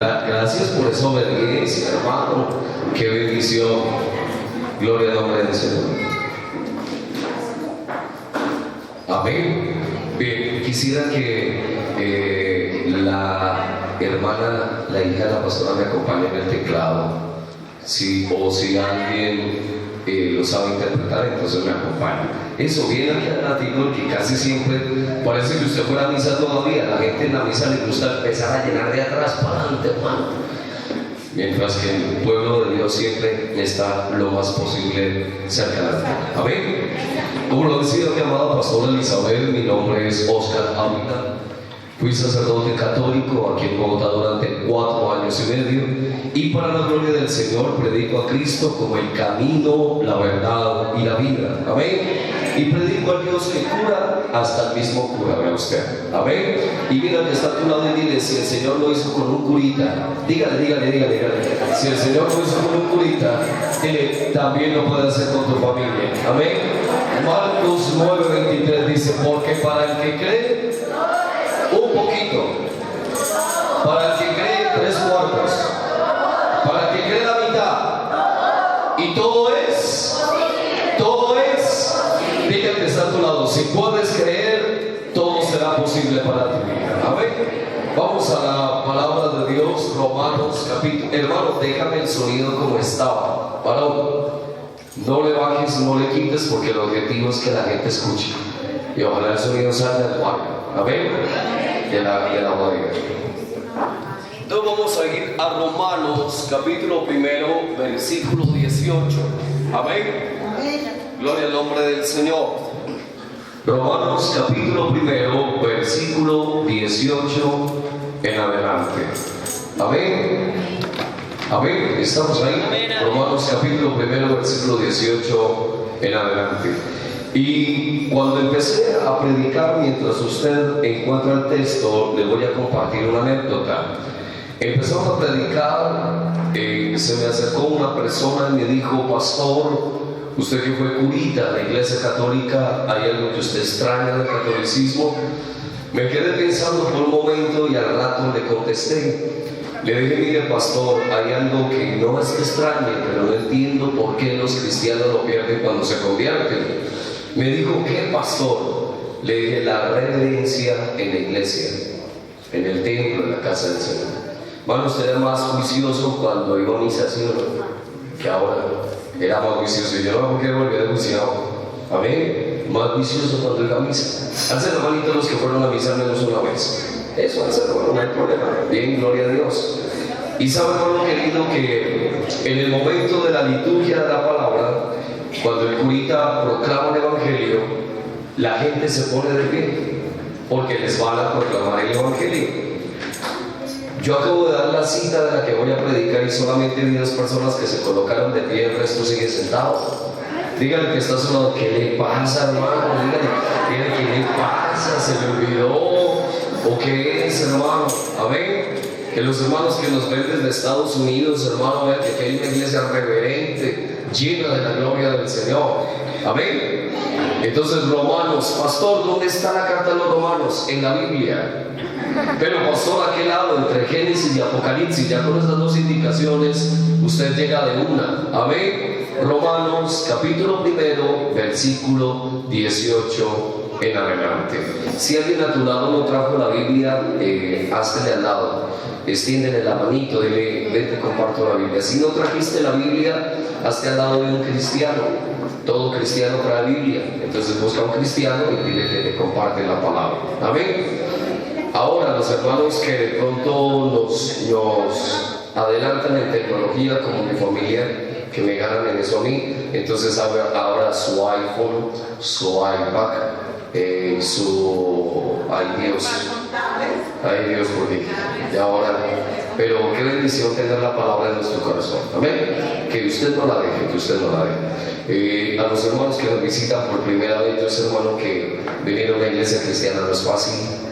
Gracias por esa obediencia, hermano. Qué bendición. Gloria al nombre del Señor. Amén. Bien, quisiera que la hermana, la hija de la pastora me acompañe en el teclado. O si alguien lo sabe interpretar, entonces me acompaña. Eso, viene aquí adelante, que casi siempre parece que usted fue a la misa todavía. La gente en la misa le gusta empezar a llenar de atrás para adelante, hermano. Mientras que el pueblo de Dios siempre está lo más posible cerca de la. Amén. Como lo decía mi amada pastora Elizabeth, mi nombre es Oscar Ávila. Fui sacerdote católico aquí en Bogotá durante 4 años y medio, y para la gloria del Señor predico a Cristo como el camino, la verdad y la vida. Amén. Y predico al Dios que cura hasta el mismo cura, vea usted. Amén. Y mira que está a tu lado y dile: si el Señor lo hizo con un curita, dígale. Si el Señor lo hizo con un curita, dile, también lo puede hacer con tu familia. Amén. Marcos 9:23 dice: porque para el que cree, un poquito, para el que cree 3/4, para el que cree la mitad, y todo es, diga que está a tu lado, si puedes creer, todo será posible para ti. Amén. Vamos a la palabra de Dios, Romanos capítulo. Hermano, déjame el sonido como estaba, varón. No le bajes, no le quites, porque el objetivo es que la gente escuche, y ojalá el sonido salga del barrio. Amén. De la bodega. Entonces vamos a ir a Romanos capítulo 1, versículo 18. Amén. Gloria al nombre del Señor. Romanos capítulo 1, versículo 18 en adelante. Amén. Amén. Estamos ahí. Romanos capítulo 1, versículo 18 en adelante. Y cuando empecé a predicar, mientras usted encuentra el texto, le voy a compartir una anécdota. Empezamos a predicar, se me acercó una persona y me dijo: pastor, usted que fue curita de la iglesia católica, ¿hay algo que usted extraña del catolicismo? Me quedé pensando por un momento y al rato le contesté. Le dije: mire, pastor, hay algo que no es que extrañe, pero no entiendo por qué los cristianos lo pierden cuando se convierten. Me dijo: ¿qué, pastor? Le dije: la reverencia en la iglesia, en el templo, en la casa del Señor. Bueno, usted era más juicioso cuando iba a misa, ¿sí o no? Que ahora era más juicioso. Y yo no quiero volver de juiciado. Amén. Más juicioso cuando iba a misa. Hace hermanito los que fueron a misa menos una vez. Eso hace, bueno, no hay problema. Bien, gloria a Dios. Y sabe, hermano querido, que en el momento de la liturgia de la palabra, cuando el curita proclama el evangelio, la gente se pone de pie porque les van a proclamar el evangelio. Yo acabo de dar la cita de la que voy a predicar y solamente vi 2 personas que se colocaron de pie, el resto sigue sentado. Dígale que está a su lado: ¿qué le pasa, hermano? Dígale, ¿qué le pasa? ¿Se le olvidó? ¿O qué es, hermano? Amén. Que los hermanos que nos ven desde Estados Unidos, hermano, vean que hay una iglesia reverente, llena de la gloria del Señor. Amén. Entonces, Romanos, pastor, ¿dónde está la carta de los Romanos? En la Biblia. Pero, pastor, ¿a qué lado? Entre Génesis y Apocalipsis. Ya con estas 2 indicaciones usted llega de una. Amén. Romanos capítulo 1, versículo 18 en adelante. Si alguien a tu lado no trajo la Biblia, háztele al lado, extiéndele la manito, dile: ven, te comparto la Biblia. Si no trajiste la Biblia, hazte al lado de un cristiano. Todo cristiano trae Biblia. Entonces busca a un cristiano y dile que te comparte la palabra. Amén. Ahora, los hermanos que de pronto nos adelantan en tecnología, como mi familia, que me ganan en eso a mí, entonces ahora su iPhone, su iPad, ay Dios por ti, y ahora, pero qué bendición tener la palabra en nuestro corazón. Amén. Que usted no la deje, a los hermanos que nos visitan por primera vez, yo sé, hermano, que venir a una iglesia cristiana no es fácil.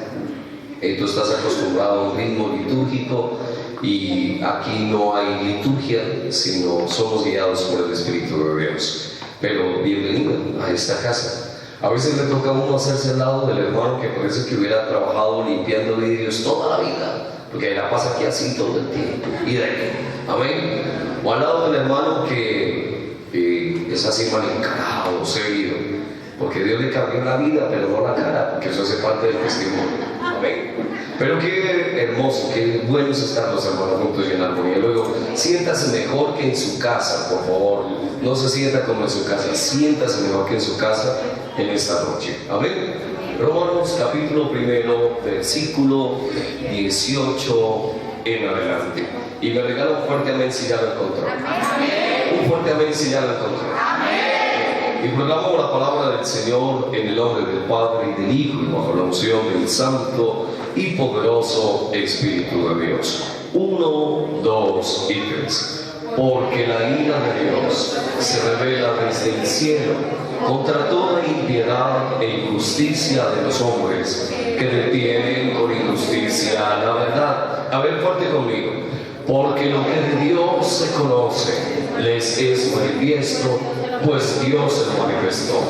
Tú estás acostumbrado a un ritmo litúrgico y aquí no hay liturgia, sino somos guiados por el Espíritu de Dios. Pero bienvenido a esta casa. A veces le toca a uno hacerse al lado del hermano que parece que hubiera trabajado limpiando vidrios toda la vida. porque la pasa aquí así todo el tiempo. Y de ahí, amén. O al lado del hermano que es así mal encarado, serio, porque Dios le cambió la vida, pero no la cara, porque eso hace parte del testimonio. Amén. Pero qué hermoso, qué buenos están los hermanos juntos y en armonía. Luego, siéntase mejor que en su casa, por favor. No se sienta como en su casa, siéntase mejor que en su casa en esta noche. Amén. Romanos capítulo 1, versículo 18 en adelante. Y me regala un fuerte amén si ya lo encontró. Un fuerte amén si ya lo encontró. Y proclamo la palabra del Señor en el nombre del Padre y del Hijo y bajo la unción del Santo y poderoso Espíritu de Dios. 1, 2 y 3. Porque la ira de Dios se revela desde el cielo contra toda impiedad e injusticia de los hombres que detienen con injusticia la verdad. A ver, fuerte conmigo. Porque lo que de Dios se conoce les es manifiesto, pues Dios se lo manifestó.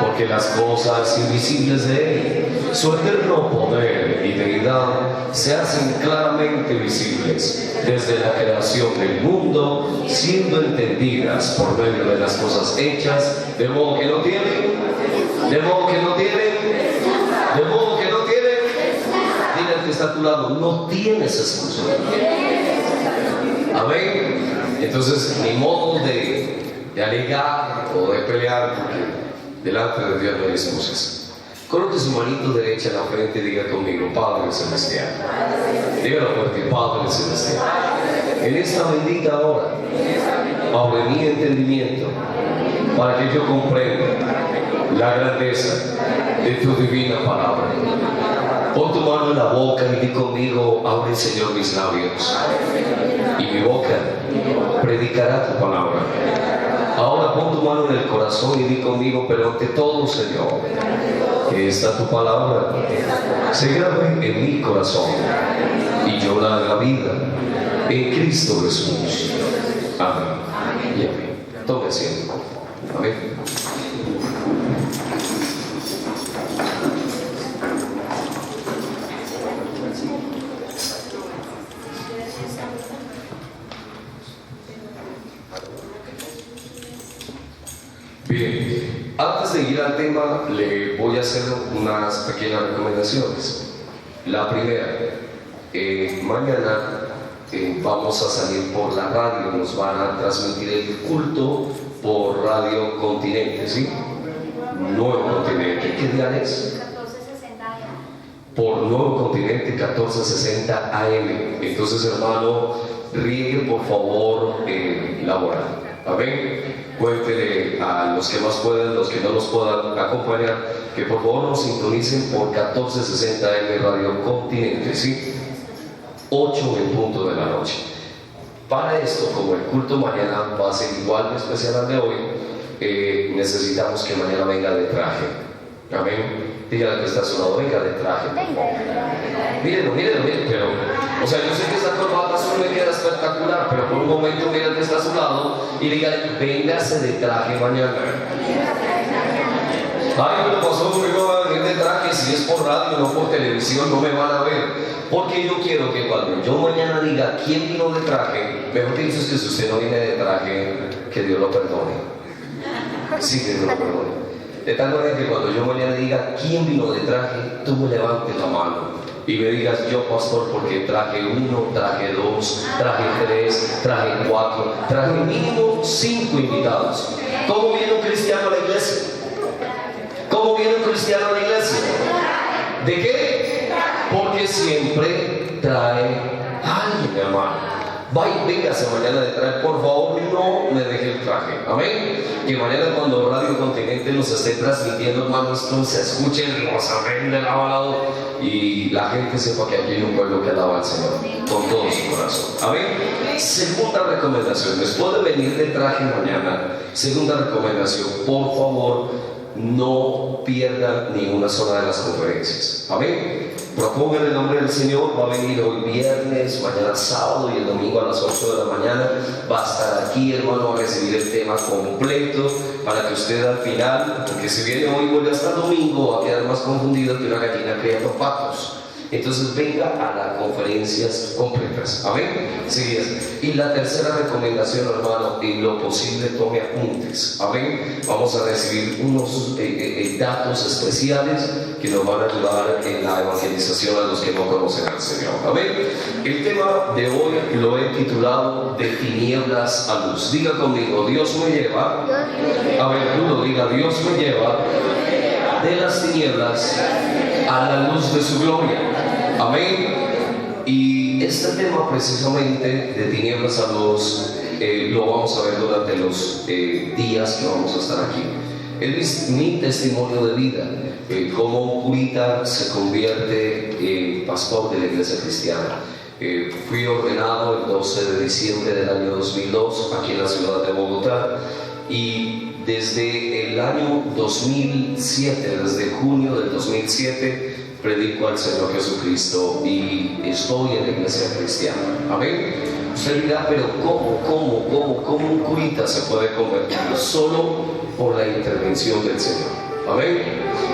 Porque las cosas invisibles de Él, su eterno poder y deidad, se hacen claramente visibles desde la creación del mundo, siendo entendidas por medio de las cosas hechas, de modo que no tienen, de modo que no tienen, de modo que no tienen. Dile al que está a tu lado, no tienes excusa. Amén. Entonces, ni modo de alegar o de pelear, porque delante de Dios no hay excusas. Coloque su manito derecha en la frente y diga conmigo, Padre Celestial. Dígalo fuerte, Padre Celestial. En esta bendita hora, abre mi entendimiento para que yo comprenda la grandeza de tu divina palabra. Pon tu mano en la boca y di conmigo, abre Señor mis labios, y mi boca predicará tu palabra. Ahora pon tu mano en el corazón y di conmigo, pero ante todo, Señor, que esta tu palabra se grabe en mi corazón y yo la haga vida en Cristo Jesús. Amén. Y amén. Tome asiento. Amén. Bien, antes de ir al tema, le voy a hacer unas pequeñas recomendaciones. La primera, mañana vamos a salir por la radio, nos van a transmitir el culto por Radio Continente, ¿sí? Nuevo Continente, ¿qué día es? 1460 AM. Por Nuevo Continente 1460 AM. Entonces, hermano, riegue por favor la hora. Amén. Cuéntele a los que más puedan, los que no nos puedan acompañar, que por favor nos sintonicen por 1460 AM Radio Continente, ¿sí? 8 en punto de la noche. Para esto, como el culto mañana va a ser igual de especial al de hoy, necesitamos que mañana venga de traje. Amén. Dígale que está a su lado, venga de traje. Mírenlo, pero, o sea, yo sé que esta corbata solo le queda espectacular, pero por un momento mira que está a su lado y dígale, véngase de traje mañana. Ay, pero pasó, no va a venir de traje, si es por radio, no por televisión, no me van a ver. Porque yo quiero que cuando yo mañana diga quién vino de traje, mejor dicho es que si usted no viene de traje, que Dios lo perdone. Sí, que Dios lo perdone. De tal manera que cuando yo mañana diga quién vino de traje, tú me levantes la mano y me digas, yo pastor, porque traje 1, traje 2, traje 3, traje 4, traje mínimo 5 invitados. ¿Cómo viene un cristiano a la iglesia? ¿Cómo viene un cristiano a la iglesia? ¿De qué? Porque siempre trae a alguien, hermano. Véngase mañana de traje, por favor, no me deje el traje. Amén. Que mañana cuando Radio Continente nos esté transmitiendo, hermanos, se escuchen los amén del alabado y la gente sepa que aquí hay un pueblo que alaba al Señor con todo su corazón. Amén. Segunda recomendación, después de venir de traje mañana, segunda recomendación, por favor, no pierdan ninguna sola de las conferencias. Amén. Propongan el nombre del Señor. Va a venir hoy viernes, mañana sábado y el domingo a las 8 de la mañana. Va a estar aquí, hermano, a recibir el tema completo para que usted al final, porque si viene hoy vuelve hasta el domingo, va a quedar más confundido que una gallina criando patos. Entonces venga a las conferencias completas. Amén. Sí, y la tercera recomendación, hermano, en lo posible tome apuntes. Amén. Vamos a recibir unos datos especiales que nos van a ayudar en la evangelización a los que no conocen al Señor. Amén. El tema de hoy lo he titulado De tinieblas a luz. Diga conmigo, Dios me lleva. A ver, tú lo diga, Dios me lleva de las tinieblas a la luz de su gloria. Amén. Y este tema precisamente de tinieblas a luz lo vamos a ver durante los días que vamos a estar aquí. Es mi testimonio de vida, cómo un curita se convierte en pastor de la iglesia cristiana. Fui ordenado el 12 de diciembre del año 2002 aquí en la ciudad de Bogotá, y desde el año 2007, desde junio del 2007, predico al Señor Jesucristo y estoy en la iglesia cristiana. Amén. Usted dirá, pero ¿cómo un curita se puede convertir? Solo por la intervención del Señor. Amén.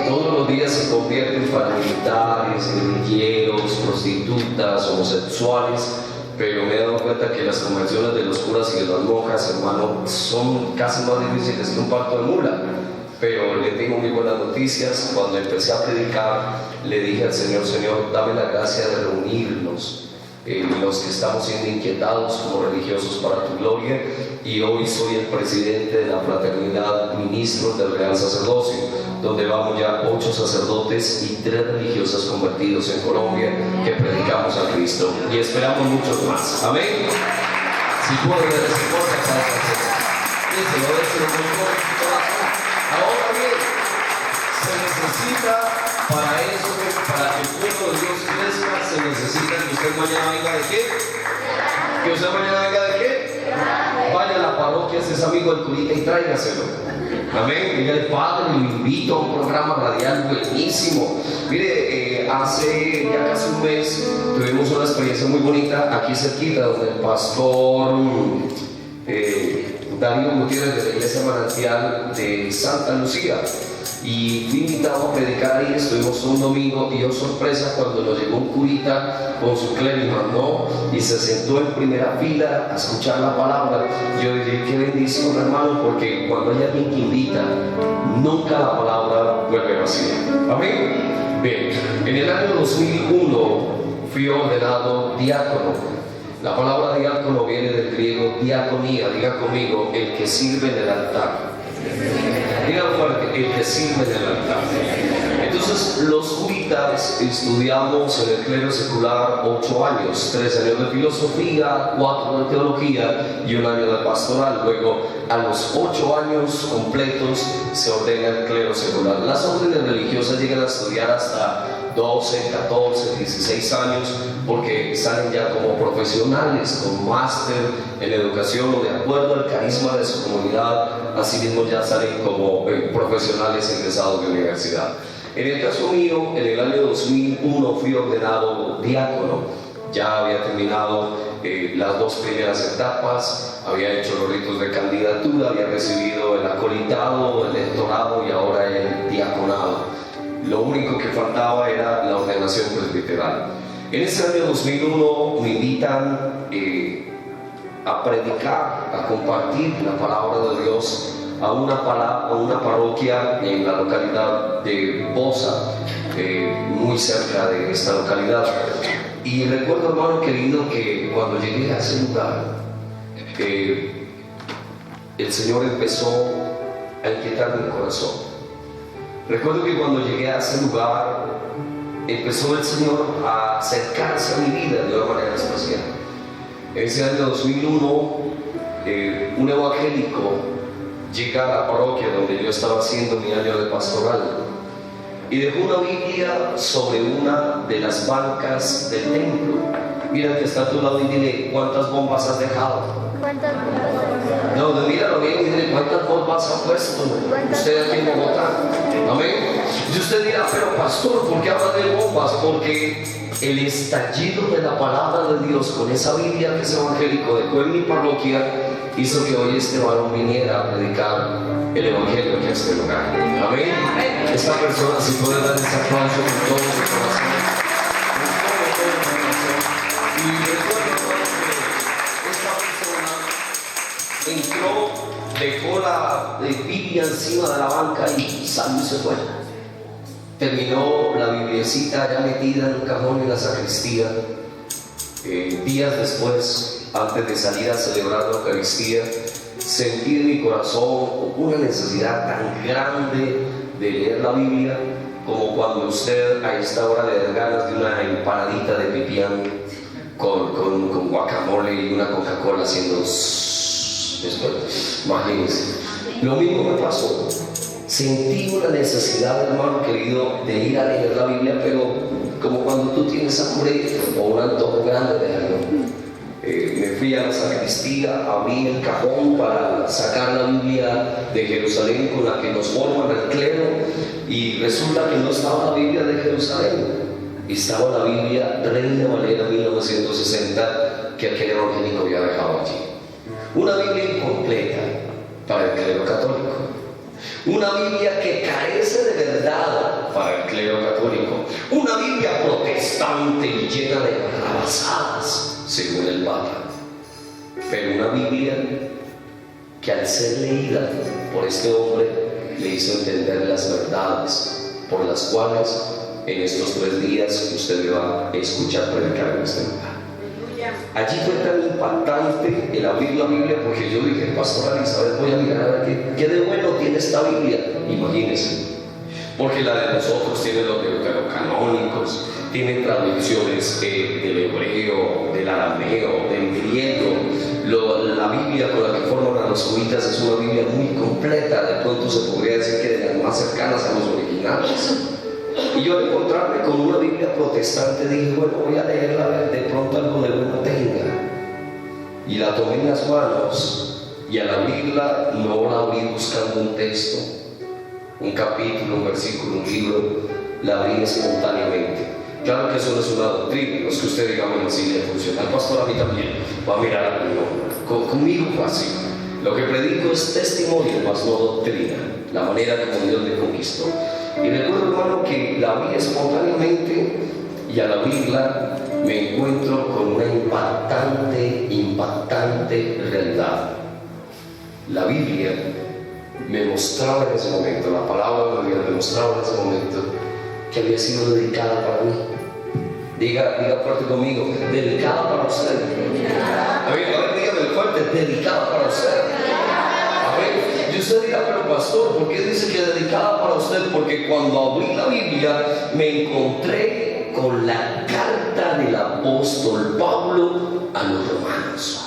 Todos los días se convierten en paramilitares, guerrilleros, prostitutas, homosexuales, pero me he dado cuenta que las conversiones de los curas y de las monjas, hermano, son casi más difíciles que un parto de mula. Pero le tengo muy buenas noticias. Cuando empecé a predicar, le dije al Señor: Señor, dame la gracia de reunirnos, los que estamos siendo inquietados como religiosos para tu gloria. Y hoy soy el presidente de la Fraternidad Ministros del Real Sacerdocio, donde vamos ya 8 sacerdotes y 3 religiosas convertidos en Colombia que predicamos a Cristo, y esperamos muchos más. Amén. Si puedo ver ese cosa, ahora bien, se necesita para eso, para que el pueblo de Dios crezca, se necesita que usted mañana venga de qué? Que usted mañana venga de qué? Vaya a la parroquia, si es amigo del curita, y tráigaselo. Amén. Dígale: Padre, lo invito a un programa radial buenísimo. Mire, hace ya casi un mes tuvimos una experiencia muy bonita aquí cerquita, donde el pastor Darío Gutiérrez, de la iglesia Manantial de Santa Lucía, y fui invitado a predicar ahí. Estuvimos un domingo, y sorpresa, cuando nos llegó un curita con su clérigo, ¿no? Y se sentó en primera fila a escuchar la palabra. Yo dije: qué bendición, hermano, porque cuando hay alguien que invita, nunca la palabra vuelve vacía. Amén. Bien, en el año 2001 fui ordenado diácono. La palabra diácono viene del griego diaconía. Diga conmigo: el que sirve en el altar. Diga fuerte: el que sirve en el altar. Entonces, los curitas estudiamos en el clero secular 8 años, 3 años de filosofía, 4 de teología y 1 año de pastoral. Luego, a los 8 años completos, se ordena el clero secular. Las órdenes religiosas llegan a estudiar hasta 12, 14, 16 años, porque salen ya como profesionales con máster en educación, o de acuerdo al carisma de su comunidad. Asimismo ya salen como profesionales egresados de universidad. En el caso mío, en el año 2001 fui ordenado diácono. Ya había terminado las 2 primeras etapas, había hecho los ritos de candidatura, había recibido el acolitado, el lectorado y ahora el diaconado. Lo único que faltaba era la ordenación presbiteral. En ese año 2001 me invitan a predicar, a compartir la palabra de Dios a una parroquia en la localidad de Bosa, muy cerca de esta localidad. Y recuerdo, hermano querido, que cuando llegué a ese lugar, el Señor empezó a inquietar mi corazón. Recuerdo que cuando llegué a ese lugar, empezó el Señor a acercarse a mi vida de una manera especial. En ese año 2001, un evangélico llega a la parroquia donde yo estaba haciendo mi año de pastoral y dejó una Biblia sobre una de las bancas del templo. Mira que está a tu lado y dile: ¿cuántas bombas has dejado? ¿Cuántas bombas has dejado? No, míralo bien y dile: ¿cuántas bombas ha puesto usted aquí en Bogotá? Amén. Y usted dirá: pero pastor, ¿por qué habla de bombas? Porque el estallido de la palabra de Dios con esa Biblia que ese evangélico dejó en mi parroquia hizo que hoy este varón viniera a predicar el evangelio aquí a este lugar. Amén. Esta persona, si puede dar ese aplauso con todo su corazón. entró, dejó la Biblia encima de la banca y salió y se fue. Terminó la bibliecita ya metida en un cajón en la sacristía. Días después, antes de salir a celebrar la Eucaristía, sentí en mi corazón una necesidad tan grande de leer la Biblia como cuando usted a esta hora le da ganas de una empanadita de pipián con guacamole y una Coca-Cola haciendo después, imagínense. Lo mismo me pasó. Sentí una necesidad, hermano querido, de ir a leer la Biblia, pero como cuando tú tienes hambre o un antojo grande de algo. Me fui a la sacristía, abrí el cajón para sacar la Biblia de Jerusalén con la que nos forman el clero, y resulta que no estaba la Biblia de Jerusalén, estaba la Biblia Reina Valera 1960 que aquel evangélico había dejado allí. Una Biblia incompleta para el clero católico, una Biblia que carece de verdad para el clero católico, una Biblia protestante y llena de barrabasadas según el Papa, pero una Biblia que al ser leída por este hombre le hizo entender las verdades por las cuales en estos 3 días usted me va a escuchar predicar en este lugar. Allí fue tan impactante el abrir la Biblia, porque yo dije, Pastor Elizabeth, voy a mirar a ver qué de bueno tiene esta Biblia. Imagínense, porque la de nosotros tiene los deuterocanónicos, tiene traducciones del hebreo, del arameo, del griego. La Biblia con la que forman a los jesuitas es una Biblia muy completa, de pronto se podría decir que de las más cercanas a los originales. Y yo al encontrarme con una Biblia protestante dije, bueno, voy a leerla, a ver, de pronto algo de bueno tenga. Y la tomé en las manos, y al abrirla no la abrí buscando un texto, un capítulo, un versículo, un libro, la abrí espontáneamente. Claro que eso no es una doctrina, no es que usted diga, bueno, sí le funciona al pastor, a mí también, va a mirar algo. No, conmigo fue así. Lo que predico es testimonio, más no doctrina, la manera como Dios me conquistó. Y recuerdo, hermano, que la abrí espontáneamente, y al abrirla me encuentro con una impactante realidad. La Biblia me mostraba en ese momento, la palabra de Dios me mostraba en ese momento que había sido dedicada para mí. Diga fuerte conmigo, dedicada para usted. A ver, dígame fuerte, dedicada para usted. A ver, y usted dirá, pero pastor, ¿por qué dice que dedicada para usted? Porque cuando abrí la Biblia me encontré con la carta del apóstol Pablo a los romanos.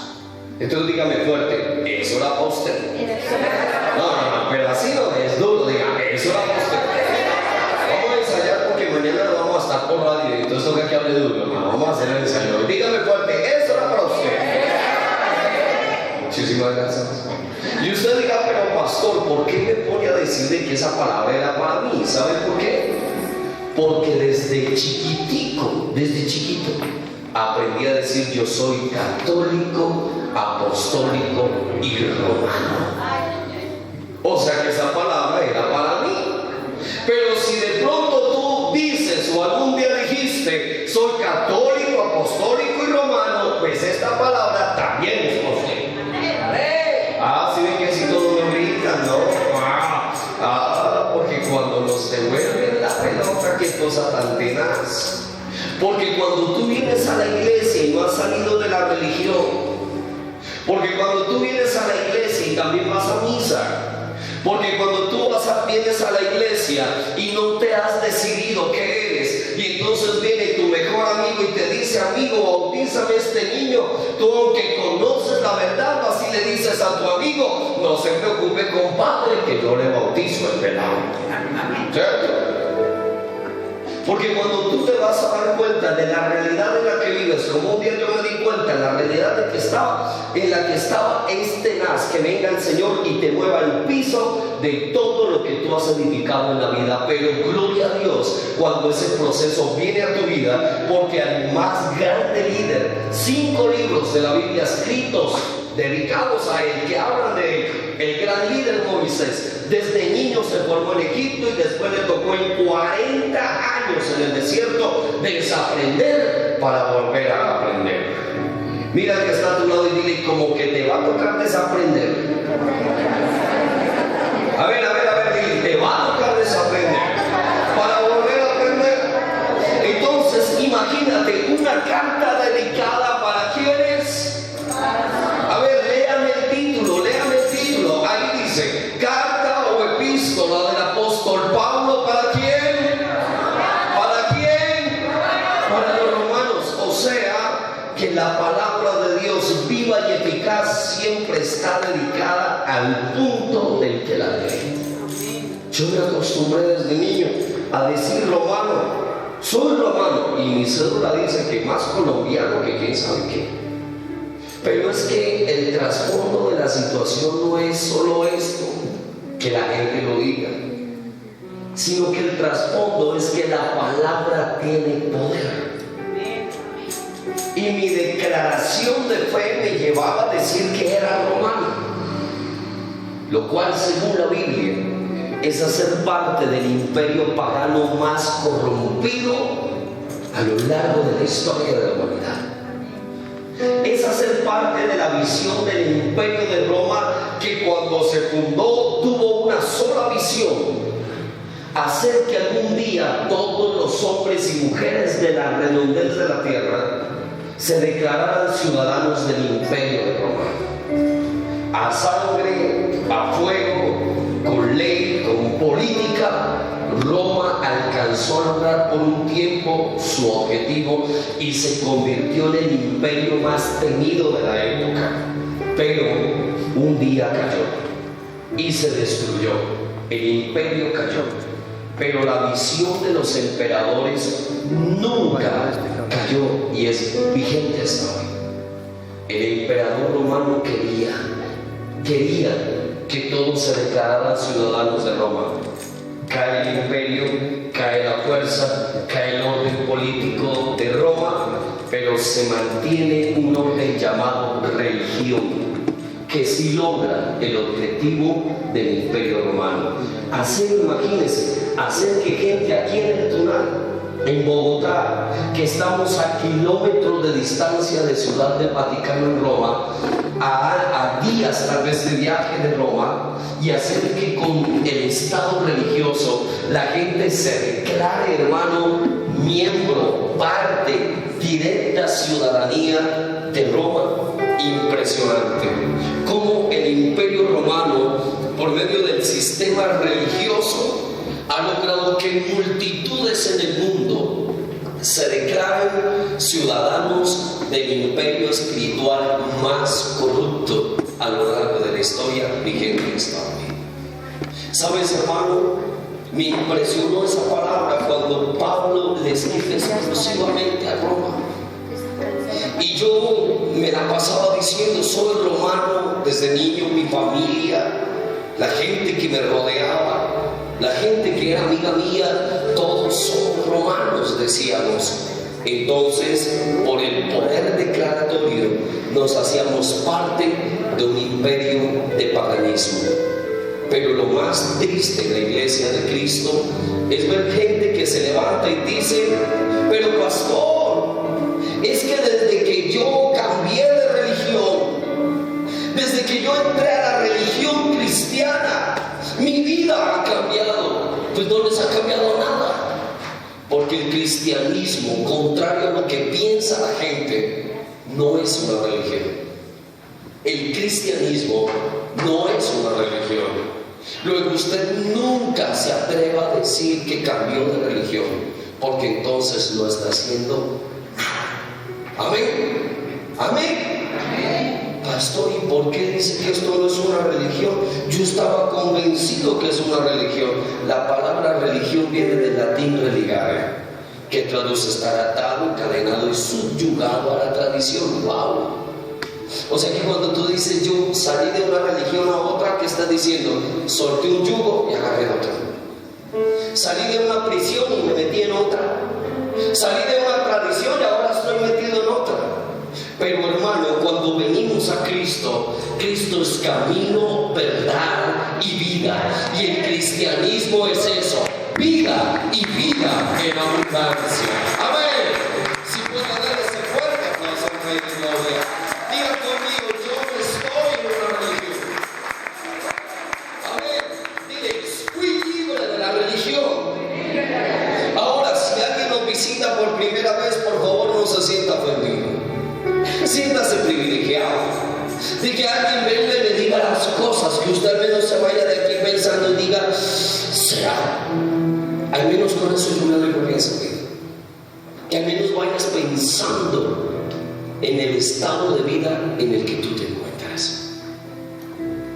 Entonces dígame fuerte, ¿eso era para usted? No, pero así no es duro, diga, ¿eso era para usted? Vamos a ensayar porque mañana vamos a estar por radio, entonces toca que hable duro, hermano. Vamos a hacer el ensayo. Dígame fuerte, ¿eso era para usted? Muchísimas gracias. Y usted diga, pero pastor, ¿por qué me pone a decirle que esa palabra era para mí? ¿Sabe por qué? Porque desde chiquito, aprendí a decir yo soy católico, apostólico y romano. O sea que esa palabra era para mí. Pero si de pronto tú dices o algún día dijiste soy católico, apostólico y romano, pues esta palabra también es para usted. Si ven que si todos lo gritan, ¿no? Porque cuando nos devuelven la pelota, qué cosa tan tenaz. Porque cuando tú vienes a la iglesia y no has salido de la religión, porque cuando tú vienes a la iglesia y también vas a misa, porque cuando tú vienes a la iglesia y no te has decidido qué eres, y entonces viene tu mejor amigo y te dice, amigo, bautízame este niño, tú aunque conoces la verdad, así le dices a tu amigo, no se preocupe compadre, que yo le bautizo el pelado. ¿Cierto? Porque cuando tú te vas a dar cuenta de la realidad en la que vives, como un día yo me di cuenta, la realidad en la que estaba es tenaz, que venga el Señor y te mueva el piso de todo lo que tú has edificado en la vida. Pero gloria a Dios cuando ese proceso viene a tu vida, porque al más grande líder, 5 libros de la Biblia escritos dedicados a él, que hablan de el gran líder Moisés. Desde niño se formó en Egipto y después le tocó en 40 años en el desierto desaprender para volver a aprender. Mira al que está a tu lado y dile, como que te va a tocar desaprender. A ver, dile, te va a tocar desaprender para volver a aprender. Entonces, imagínate una carta dedicada para quienes. A ver, léame el título. Ahí dice, carta o epístola del apóstol Pablo, ¿para quién? ¿Para quién? Para los romanos. O sea, que la palabra de Dios viva y eficaz siempre está dedicada al punto del que la lee. Yo me acostumbré desde niño a decir romano, soy romano, y mi cédula dice que más colombiano que quién sabe qué. Pero es que el trasfondo de la situación no es solo esto, que la gente lo diga, sino que el trasfondo es que la palabra tiene poder. Y mi declaración de fe me llevaba a decir que era romano, lo cual, según la Biblia, es hacer parte del imperio pagano más corrompido a lo largo de la historia de la humanidad. Es hacer parte de la visión del imperio de Roma, que cuando se fundó tuvo una sola visión: hacer que algún día todos los hombres y mujeres de la redondez de la tierra se declararan ciudadanos del imperio de Roma. A sangre, a fuego, con ley, con política, Roma alcanzó a lograr por un tiempo su objetivo y se convirtió en el imperio más temido de la época. Pero un día cayó y se destruyó. El imperio cayó, pero la visión de los emperadores nunca cayó y es vigente hasta hoy. El emperador romano quería que todos se declararan ciudadanos de Roma. Cae el imperio, cae la fuerza, cae el orden político de Roma, pero se mantiene un orden llamado religión, que sí logra el objetivo del imperio romano. Imagínense, hacer que gente aquí en el Tunal, en Bogotá, que estamos a kilómetros de distancia de Ciudad del Vaticano en Roma, a días tal vez de viaje de Roma, y hacer que con el estado religioso la gente se declare, hermano, miembro, parte, directa ciudadanía de Roma. Impresionante cómo el imperio romano, por medio del sistema religioso, ha logrado que multitudes en el mundo se declaren ciudadanos del imperio espiritual más corrupto a lo largo de la historia vigente en Estados Unidos. ¿Sabes, hermano? Me impresionó esa palabra cuando Pablo le escribe exclusivamente a Roma. Y yo me la pasaba diciendo, soy romano desde niño, mi familia, la gente que me rodeaba, la gente que era amiga mía, todos somos romanos, decíamos. Entonces, por el poder declaratorio, nos hacíamos parte de un imperio de paganismo. Pero lo más triste en la iglesia de Cristo es ver gente que se levanta y dice, pero pastor, es que desde que yo cambié de religión, desde que yo entré a la religión cristiana, mi vida ha cambiado. Pues no les ha cambiado nada, porque el cristianismo, contrario a lo que piensa la gente, no es una religión. El cristianismo no es una religión. Luego usted nunca se atreva a decir que cambió de religión, porque entonces no está haciendo nada. Amén. Amén. Pastor, ¿y por qué dice que esto no es una religión? Yo estaba convencido que es una religión. La palabra religión viene del latín religare, que traduce estar atado, encadenado y subyugado a la tradición. ¡Wow! O sea que cuando tú dices yo salí de una religión a otra, ¿qué estás diciendo? Solté un yugo y agarré otra. Salí de una prisión y me metí en otra. Salí de una tradición y ahora estoy metido en otra. Pero hermano, cuando venimos a Cristo, Cristo es camino, verdad y vida. Y el cristianismo es eso: vida y vida en abundancia. Amén. Si puedo dar ese fuerte aplauso al Rey de Gloria. Diga conmigo, yo no estoy en una de que alguien venga y le diga las cosas, que usted al menos se vaya de aquí pensando y diga, será. Al menos con eso yo me doy por bien sabido. Que al menos vayas pensando en el estado de vida en el que tú te encuentras.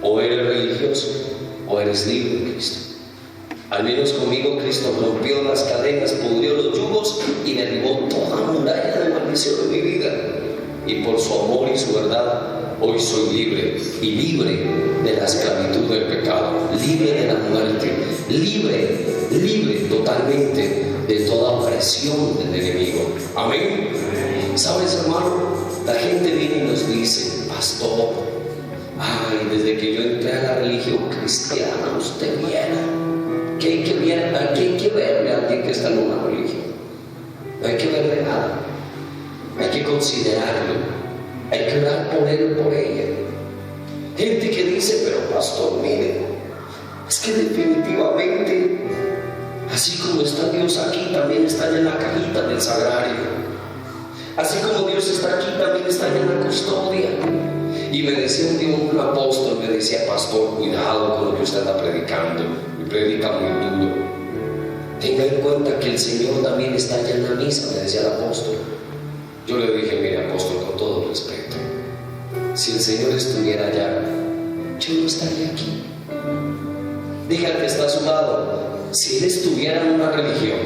O eres religioso o eres libre de Cristo. Al menos conmigo Cristo rompió las cadenas, pudrió los yugos y derribó toda muralla de maldición en mi vida. Y por su amor y su verdad, hoy soy libre, y libre de la esclavitud del pecado, libre de la muerte, libre totalmente de toda opresión del enemigo. Amén. ¿Sabes, hermano? La gente viene y nos dice, pastor, ay, desde que yo entré a la religión cristiana, usted viera que hay que verle a alguien que está en una religión. No hay que verle nada, hay que considerarlo, hay que orar por él o por ella. Gente que dice, pero pastor, mire, es que definitivamente, así como está Dios aquí, también está allá en la cajita del sagrario. Así como Dios está aquí, también está allá en la custodia. Y me decía un día un apóstol, me decía, pastor, cuidado con lo que usted está predicando, y predica muy duro. Tenga en cuenta que el Señor también está allá en la misa, me decía el apóstol. Yo le dije, mire, apóstol, con todo respeto, si el Señor estuviera allá, yo no estaría aquí. Diga al que está a su lado, si Él estuviera en una religión,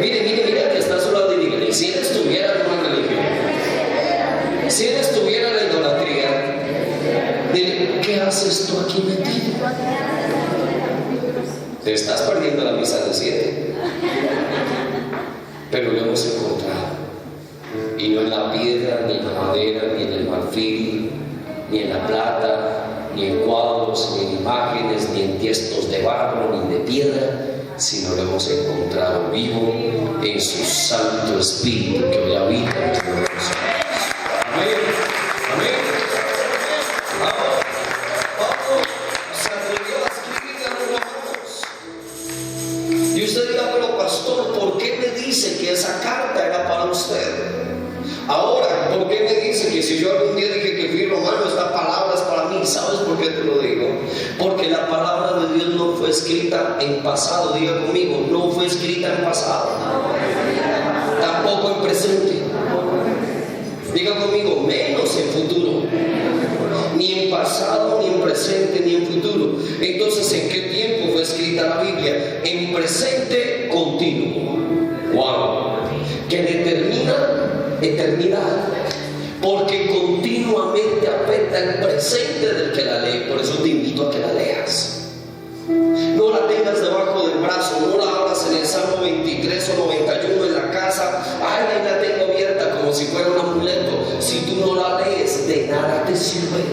mire al que está a su lado y dígale, si Él estuviera en una religión, si Él estuviera en la idolatría, dile, ¿qué haces tú aquí metido? Te estás perdiendo la misa de 7. Pero lo hemos encontrado, y no en la piedra, ni en la madera, ni en el marfil, ni en la plata, ni en cuadros, ni en imágenes, ni en tiestos de barro, ni de piedra, sino lo hemos encontrado vivo en su Santo Espíritu que hoy habita entre nosotros. Amén. Amén. Pablo se atrevió a escribir a los Romanos. Y usted dirá, pero pastor, ¿por qué me dice que esa carta era para usted? Ahora, ¿por qué me dice que si yo algún día dije que fui romano, esta palabra es para mí? ¿Sabes por qué te lo digo? Porque la palabra de Dios no fue escrita en pasado. Diga conmigo, no fue escrita en pasado, tampoco en presente. Diga conmigo, menos en futuro. Ni en pasado, ni en presente, ni en futuro. Entonces, ¿en qué tiempo fue escrita la Biblia? En presente continuo. Wow. Que determina eternidad, porque continuamente afecta el presente del que la lee. Por eso te invito a que la leas. No la tengas debajo del brazo, no la abras en el Salmo 23 o 91 en la casa. Ay, ahí la tengo abierta como si fuera un amuleto. Si tú no la lees, de nada te sirve.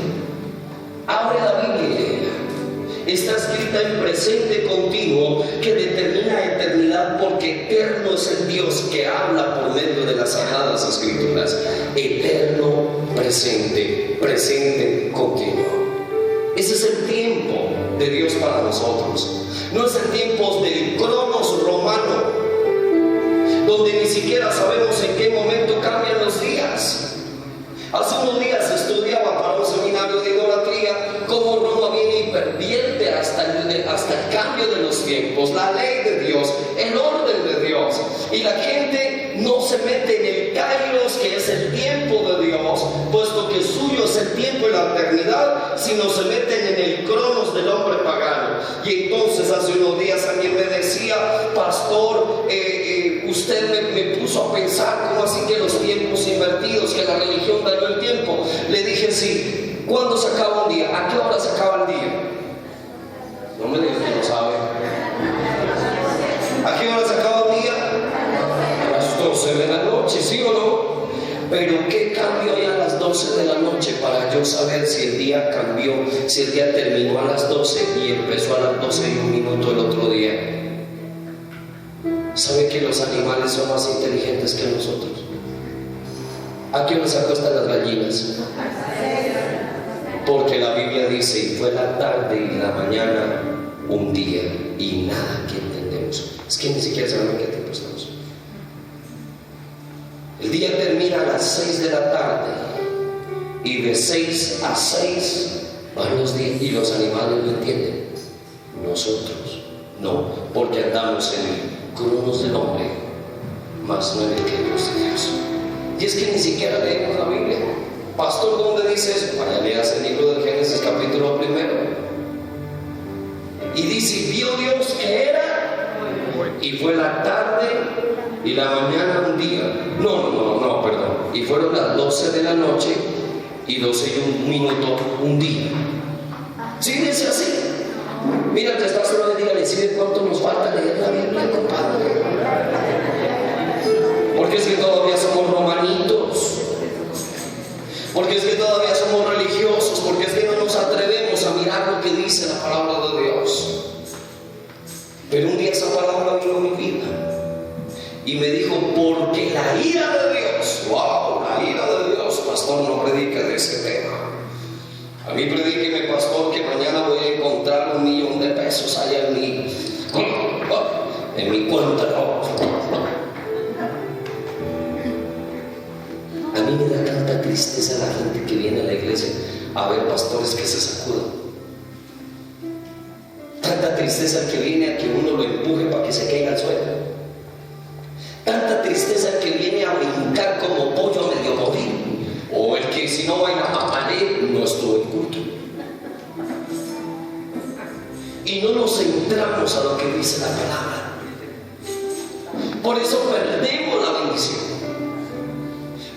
Abre la Biblia y léela. Está escrita en presente continuo que determina eternidad, porque eterno es el Dios que habla por medio de las sagradas escrituras. Eterno, presente, presente continuo. Ese es el tiempo de Dios para nosotros. No es el tiempo del cronos romano, donde ni siquiera sabemos en qué momento cambian los días. Hace unos días estudiaba para un seminario de idolatría cómo Roma viene y pervierte hasta el cambio de los tiempos, la ley de Dios, el orden de Dios. Y la gente no se mete en el kairos, que es el tiempo de Dios, puesto que suyo es el tiempo y la eternidad, sino se meten en el cronos del hombre pagano. Y entonces hace unos días alguien me decía, pastor, usted me puso a pensar, ¿cómo así que los tiempos invertidos, que la religión dañó el tiempo? Le dije, sí. ¿Cuándo se acaba un día? ¿A qué hora se acaba el día? No me digas que no sabe. ¿A qué hora se acaba el día? A las 12 de la noche, ¿sí o no? Pero ¿qué cambio hay a las 12 de la noche para yo saber si el día cambió, si el día terminó a las 12 y empezó a las 12 y 1 minuto el otro día? ¿Sabe que los animales son más inteligentes que nosotros? ¿A qué hora se acuestan las gallinas? Porque la Biblia dice, y fue la tarde y la mañana un día, y nada que entendemos. Es que ni siquiera sabemos en qué tiempo estamos. El día termina a las 6 de la tarde y de 6 a 6 van los días y los animales lo entienden. Nosotros no, porque andamos en el cronos del hombre, más no en el kairos de Dios. Y es que ni siquiera leemos la Biblia. Pastor, ¿dónde dice eso? Vaya, leas el libro del Génesis capítulo 1. Y dice, vio Dios que era, y fue la tarde y la mañana un día. No, perdón. Y fueron las 12 de la noche y 12 y un minuto un día. ¿Sí dice así? Mira, te estás hablando de dígale, ¿sí de cuánto nos falta leer la Biblia, compadre? Porque es que todavía somos romanitos. Porque es que todavía somos religiosos. Porque es que no nos atrevemos a mirar lo que dice la palabra de Dios. Pero un día esa palabra vino a mi vida y me dijo, porque la ira de Dios, wow, la ira de Dios, pastor, no predique de ese tema. A mí predíqueme, pastor, que mañana voy a encontrar $1,000,000 de pesos allá en mi cuenta. A mí me da tanta tristeza la gente que viene a la iglesia a ver pastores que se sacudan. Tanta tristeza el que viene a que uno lo empuje para que se caiga al suelo. Tanta tristeza el que viene a brincar como pollo a medio morir. O el que si no baila a pared no estuvo en culto. Y no nos centramos a lo que dice la palabra. Por eso perdemos la bendición.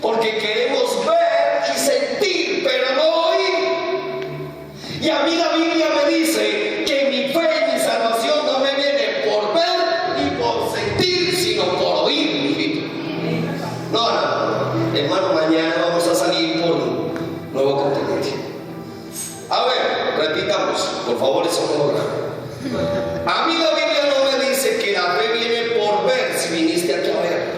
Porque queremos ver y sentir, pero no oír. Y a mí la Biblia me dice que mi fe y mi salvación no me viene por ver ni por sentir, sino por oír, mijito. No, hermano, mañana vamos a salir por un nuevo continente. A ver, repitamos, por favor, eso me logra. A mí la Biblia no me dice que la fe viene por ver si viniste aquí a ver.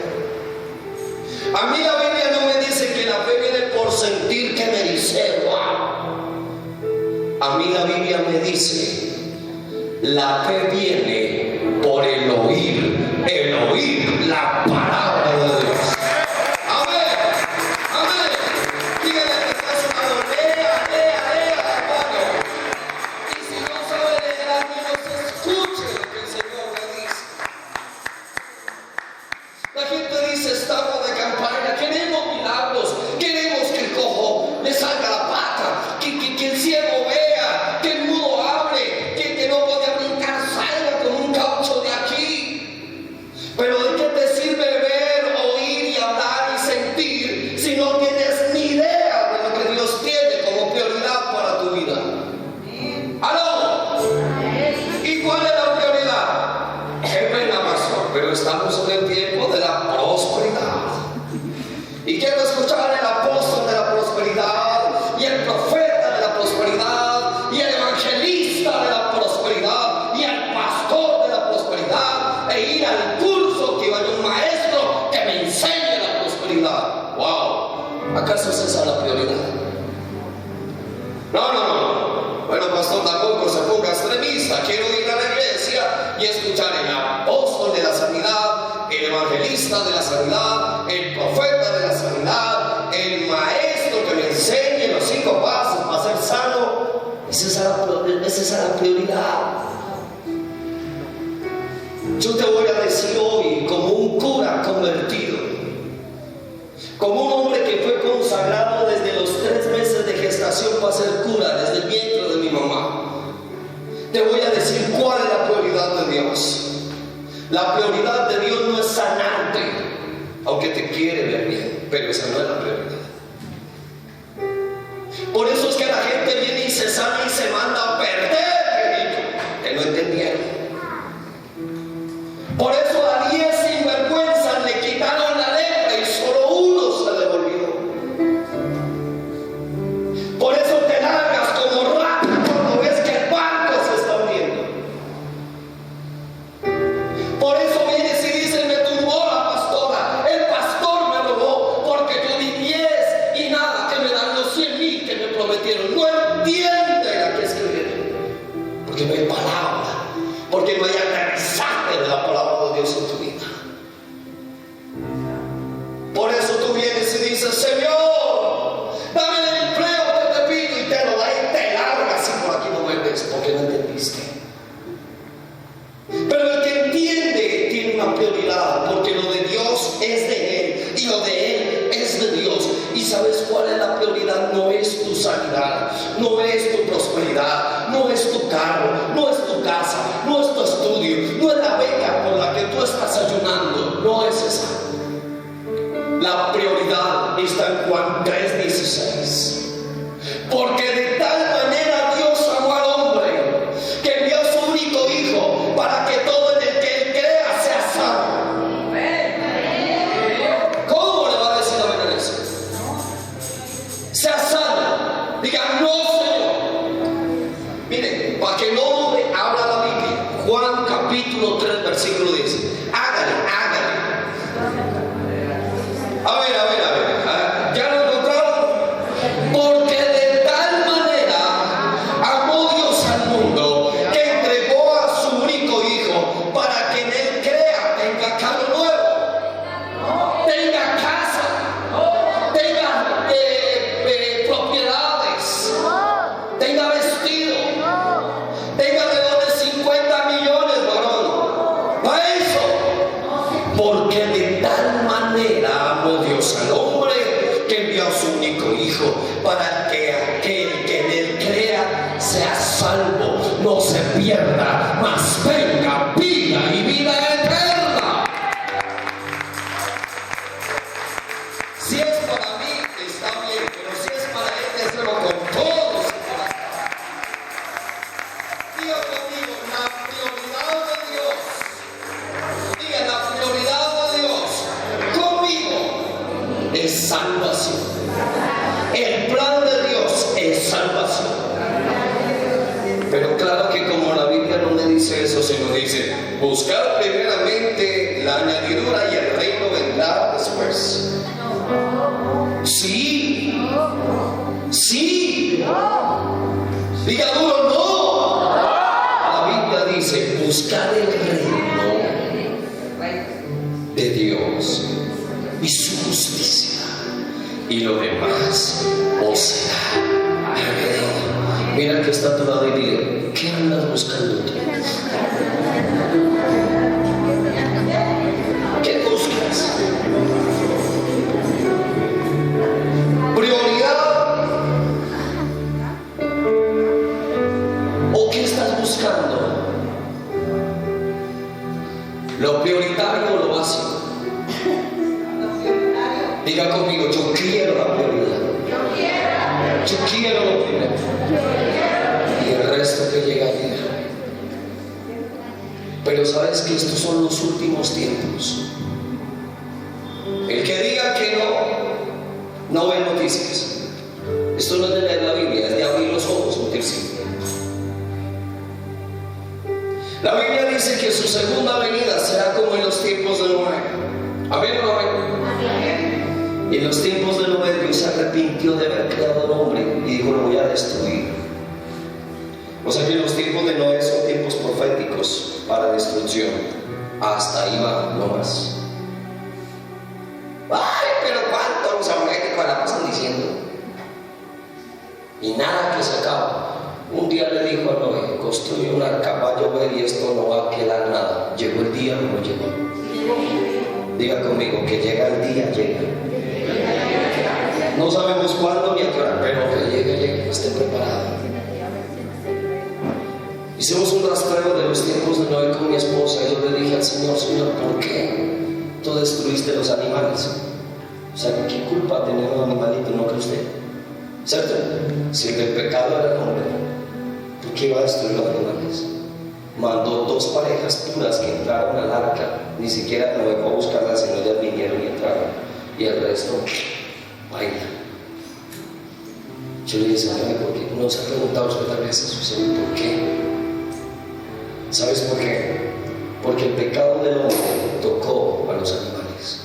A mí la Biblia no me dice que la fe viene por sentir que me dice, wow. A mí la Biblia me dice, la fe viene por el oír la palabra de Dios. Amén, amén. Dígale que está a su lado, lea, hermano. Y si no sabe leer, al menos escuche lo que el Señor le dice. La gente dice, estamos de campaña, queremos milagros, queremos que el cojo le salga la pata, que el ciego vea, que el mudo hable, que no puede brincar salga con un caucho de aquí. Pero ¿de qué te sirve ver, oír y hablar y sentir si no tienes ni idea de lo que Dios tiene como prioridad para tu vida? ¡Aló! ¿Y cuál es la prioridad? ¡Qué pena, pastor! Pero estamos en el tiempo de la prosperidad. Y quiero escuchar al apóstol de la prosperidad, y el profeta de la prosperidad, y el evangelista de la prosperidad, y el pastor de la prosperidad, e ir al curso que vaya un maestro que me enseñe la prosperidad. ¡Wow! ¿Acaso es esa la prioridad? No. Bueno, pastor, tampoco se ponga extremista. Quiero ir a la iglesia y escuchar el apóstol de la sanidad, el evangelista de la sanidad, el profeta de la sanidad, el maestro que me enseñe los 5 pasos para ser sano. Esa es la prioridad. Yo te voy a decir hoy, como un cura convertido, como un hombre que fue consagrado desde los 3 meses de gestación para ser cura, desde el vientre de mi mamá, te voy a decir cuál es la prioridad de Dios. La prioridad de Dios no es sanarte, aunque te quiere ver bien, pero esa no es la prioridad. Por eso es que la gente viene y se sana y se manda a perder, que no entendieron. Por eso a 10 sinvergüenzas le quitaron la lepra y solo uno se devolvió. Por eso te largas como rato cuando ves que el barco se está hundiendo. Por eso vienes y dices, me tumbó la pastora, el pastor me robó, porque yo di 10 y nada, que me dan los 100,000 que me prometieron. No entienden a qué escribir, porque no hay palabra, porque no hay aterrizaje de la palabra de Dios en tu vida. Por eso tú vienes y dices, Señor, dame el empleo no es tu prosperidad, no es tu carro, no es tu casa, no es tu estudio, no es la beca por la que tú estás ayunando, no es esa. La prioridad está en Juan 3:16. Porque de tal manera Dios amó al hombre que envió a su único hijo para que todo en el que él crea sea salvo. ¿Cómo le va a decir amén a eso? Sea salvo. Diga, no, Señor. Miren, para que no dude, habla la Biblia. Juan capítulo 3, versículo 10. Hágale. A ver. ¿Ya lo encontraron? Porque de tal manera amó Dios al mundo que entregó a su único hijo para que en él crea, tenga carro nuevo, tenga casa, tenga propiedades, tenga vestido, tenga alrededor de 50 millones, varón. Para eso, porque de tal manera amó Dios al hombre que envió a su único hijo para que aquel que en él crea sea salvo, no se pierda, mas venga vida y vida eterna. Si es para mí, está bien, pero si es para él, déselo con todo su corazón. Diga conmigo, la prioridad de Dios. Diga, la prioridad de Dios conmigo es salvación. El plan de Dios es salvación. Pero claro que como la Biblia no me dice eso, sino dice, buscar primeramente la añadidura y el reino vendrá después. Sí. Diga duro, no. La Biblia dice, buscar el reino de Dios y su justicia, y lo demás os será añadido. Mira que está a tu lado y dile, ¿qué andas buscando tú? ¿Qué buscas? ¿Prioridad? ¿O qué estás buscando? ¿Lo prioritario o lo básico? Diga conmigo, yo quiero la prioridad. Yo quiero lo primero. Y el resto que llega a vida. Pero sabes que estos son los últimos tiempos. El que diga que no ve noticias. Esto no es de leer la Biblia, es de abrir los ojos, sentirse. La Biblia dice que su segunda venida será como en los tiempos de Noé. ¿Amén o no amén? Y en los tiempos de Noé Dios se arrepintió de haber creado al hombre y dijo, lo voy a destruir. O sea que los tiempos de Noé son tiempos proféticos para destrucción. Hasta ahí va, no más. Ay, pero cuánto los amnéticos la pasan diciendo. Y nada que se acaba. Un día le dijo a Noé, construye un arca, va a llover y esto no va a quedar nada. Llegó el día o no llegó. Diga conmigo, que llega el día, llega. No sabemos cuándo ni a qué hora, pero que llegue, esté preparado. Hicimos un rastreo de los tiempos de Noé con mi esposa y yo le dije al Señor, Señor, ¿por qué tú destruiste los animales? O sea, ¿qué culpa tenía un animalito? ¿No cree usted? ¿Cierto? Si el pecado era el hombre, ¿por qué iba a destruir los animales? Mandó 2 parejas puras que entraron al arca, ni siquiera Noé fue a buscarlas, sino ellas vinieron y entraron, y el resto, baila. Yo le dije, Señor, ¿por qué? No se ha preguntado usted tal vez eso, Señor, ¿por qué? ¿Sabes por qué? Porque el pecado del hombre tocó a los animales.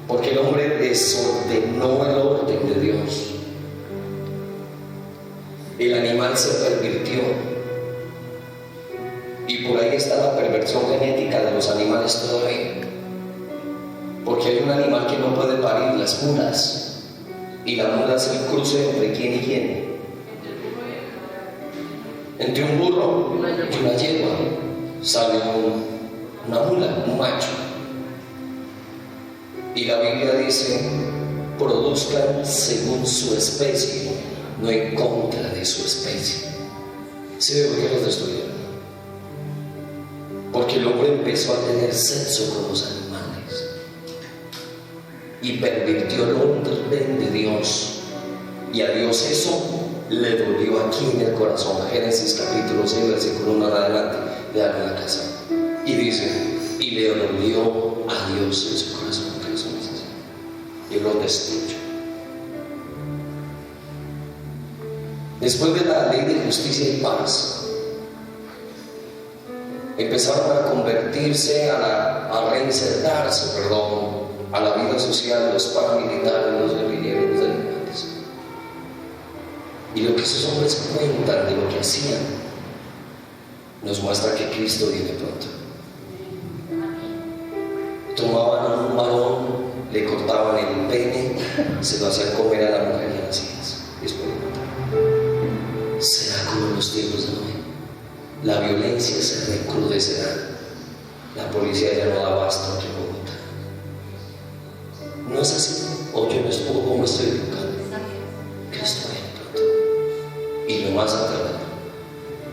Porque el hombre desordenó el orden de Dios. El animal se pervirtió. Y por ahí está la perversión genética de los animales todavía. Porque hay un animal que no puede parir, las mulas. Y la mula es el cruce entre quién y quién. Entre un burro y una yegua sale una mula, un macho. Y la Biblia dice, produzcan según su especie. no en contra de su especie. ¿Se ve por qué los destruyeron? Porque el hombre empezó a tener sexo con los animales y pervirtió el orden de Dios, y a Dios eso le dolió aquí en el corazón. Génesis capítulo 6 versículo 1 en adelante, lean en la casa, y dice: y le dolió a Dios en su corazón que los hombres hacían, y lo destruyó. Después de la ley de justicia y paz, empezaron a convertirse, a reinsertarse, a la vida social, los paramilitares, los guerrilleros, los delincuentes. Y lo que esos hombres cuentan de lo que hacían nos muestra que Cristo viene pronto. Tomaban a un varón, le cortaban el pene, se lo hacían comer a la mujer y a las hijas, y después le mataban. Será como en los tiempos de Noé. La violencia se recrudecerá. La policía ya no da abasto aquí en Bogotá. ¿No es así? O yo me estoy equivocando. Cristo viene pronto. Y lo más aterrador,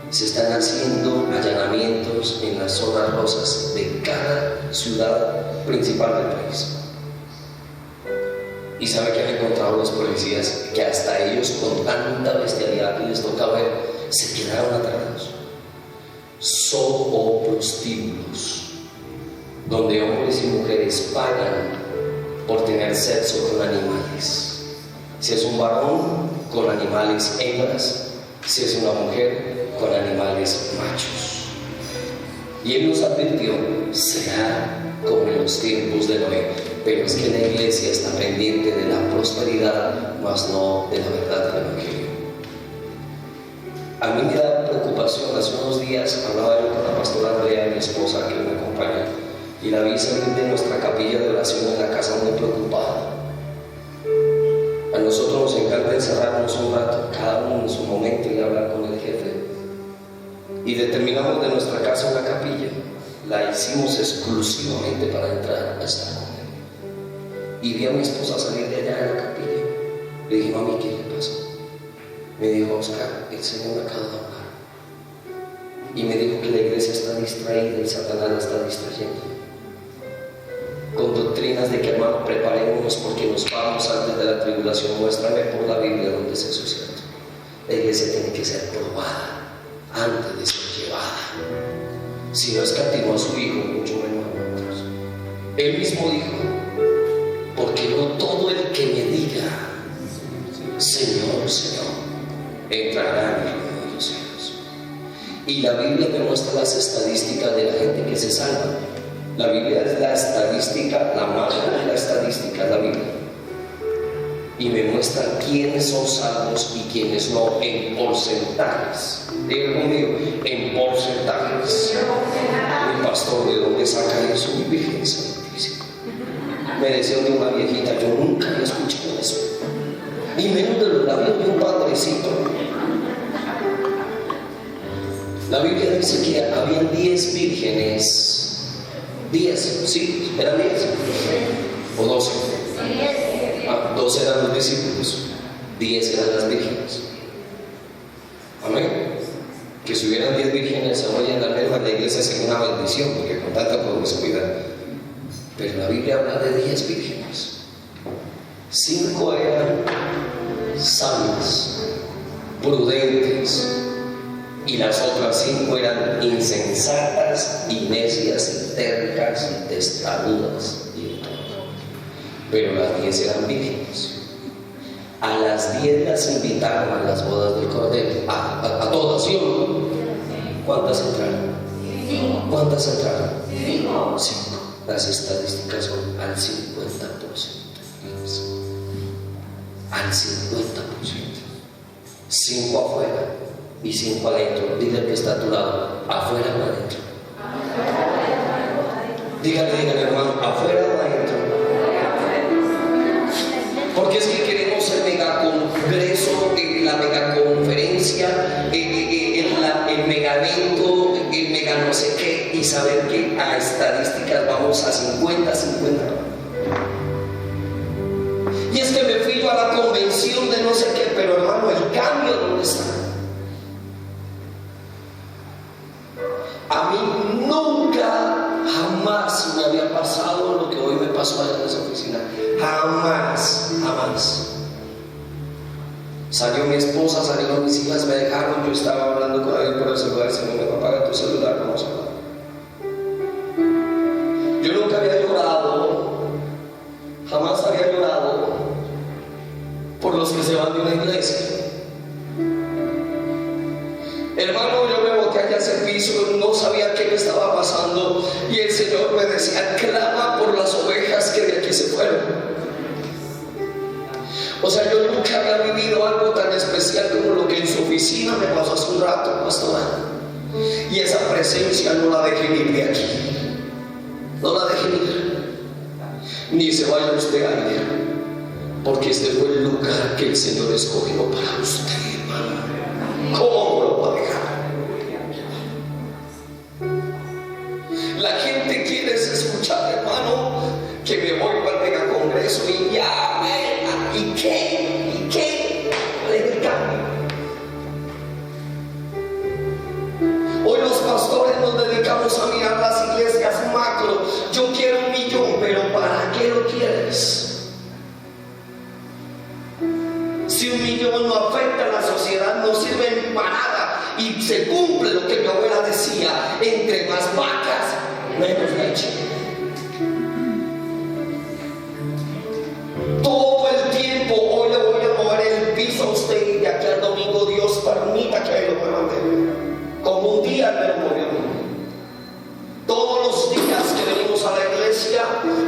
se están haciendo allanamientos en las zonas rosas de cada ciudad principal del país. Y sabe que han encontrado los policías que hasta ellos, con tanta bestialidad que les toca ver, se quedaron aterrados. Zooprostíbulos, donde hombres y mujeres pagan por tener sexo con animales. Si es un varón, con animales hembras; si es una mujer, con animales machos. Y Él nos advirtió: será como en los tiempos de Noé. Pero es que la iglesia está pendiente de la prosperidad, mas no de la verdad del Evangelio. A mí me da preocupación. Hace unos días hablaba yo con la pastora Andrea, mi esposa, que me acompaña, y la vi salir de nuestra capilla de oración en la casa muy preocupada. A nosotros nos encanta encerrarnos un rato, cada uno en su momento, y hablar con el jefe. Y determinamos de nuestra casa una capilla. La hicimos exclusivamente para entrar a estar con Él. Y vi a mi esposa salir de allá en la capilla. Le dije: mami, ¿qué le pasa? Me dijo: Oscar, el Señor me acaba de hablar. Y me dijo que la iglesia está distraída y Satanás la está distrayendo con doctrinas de que, hermano, preparémonos porque nos vamos antes de la tribulación. Muéstrame por la Biblia donde es eso cierto. La iglesia tiene que ser probada antes de ser llevada. Si no escatimó a su Hijo, mucho menos a nosotros. Él mismo dijo: porque no todo el que me diga Señor, Señor, entrará en el reino de los cielos. Y la Biblia me muestra las estadísticas de la gente que se salva. La Biblia es la estadística, la madre de la estadística, la Biblia. Y me muestra quiénes son salvos y quiénes no, en porcentajes. Diga conmigo: en porcentajes. Mi pastor, ¿de dónde saca eso? Mi Virgen Santísima. Me decía de una viejita: yo nunca había escuchado eso, y menos de los labios de un padrecito. La Biblia dice que habían 10 vírgenes. 10, sí, eran 10 o 12. 12 eran los discípulos, 10 eran las vírgenes. Amén. Que si hubieran 10 vírgenes hoy en la iglesia sería una bendición, porque con tanta promiscuidad. Pero la Biblia habla de 10 vírgenes. 5 eran sabias, prudentes, y las otras 5 eran insensatas y necias y tercas y testarudas y todo. Pero las 10 eran vírgenes. A las 10 las invitaron a las bodas del Cordero, a todas, ¿sí o no? ¿Cuántas entraron? 5. ¿Cuántas entraron? 5. Las estadísticas son al 50%. Al 50%. 5 afuera y 5 adentro. Dile al que está a tu lado: afuera o adentro. Dígale, hermano: afuera o adentro. Porque es que queremos el megacongreso, la megaconferencia, el megavento, el mega no sé qué, y saber que a estadísticas vamos a 50-50. Y es que me fui yo a la convención de no sé qué, pero hermano, el pasó allá en esa oficina. Jamás, jamás. Salió mi esposa, salieron mis hijas, me dejaron. Yo estaba hablando con alguien por el celular. Se me va a apagar tu celular, vamos a hablar. Yo nunca había llorado, jamás había llorado por los que se van de una iglesia. Hermano, yo me boté allá hacia el piso, no sabía qué me estaba pasando, y el Señor me decía: clama por las ovejas que de aquí se fueron. O sea, yo nunca había vivido algo tan especial como lo que en su oficina me pasó hace un rato, pastora. Y esa presencia no la deje ir de aquí, no la deje ir, ni se vaya usted a ir, porque este fue el lugar que el Señor escogió para usted, hermano. ¿Cómo lo va a dejar? La gente quiere escuchar, hermano, que me voy para el mega congreso y ya, ¿y qué? ¿Y qué? Predicando. Hoy los pastores nos dedicamos a mirar las iglesias macro. Yo quiero 1 millón, pero ¿para qué lo quieres? Si 1 millón no afecta a la sociedad, no sirve para nada. Y se cumple lo que mi abuela decía: entre más vacas, menos leche. Todo el tiempo, hoy le voy a mover el piso a usted, y de aquí al domingo Dios permita que ahí lo pueda mantener. Como un día me lo movió a mí. Todos los días que venimos a la iglesia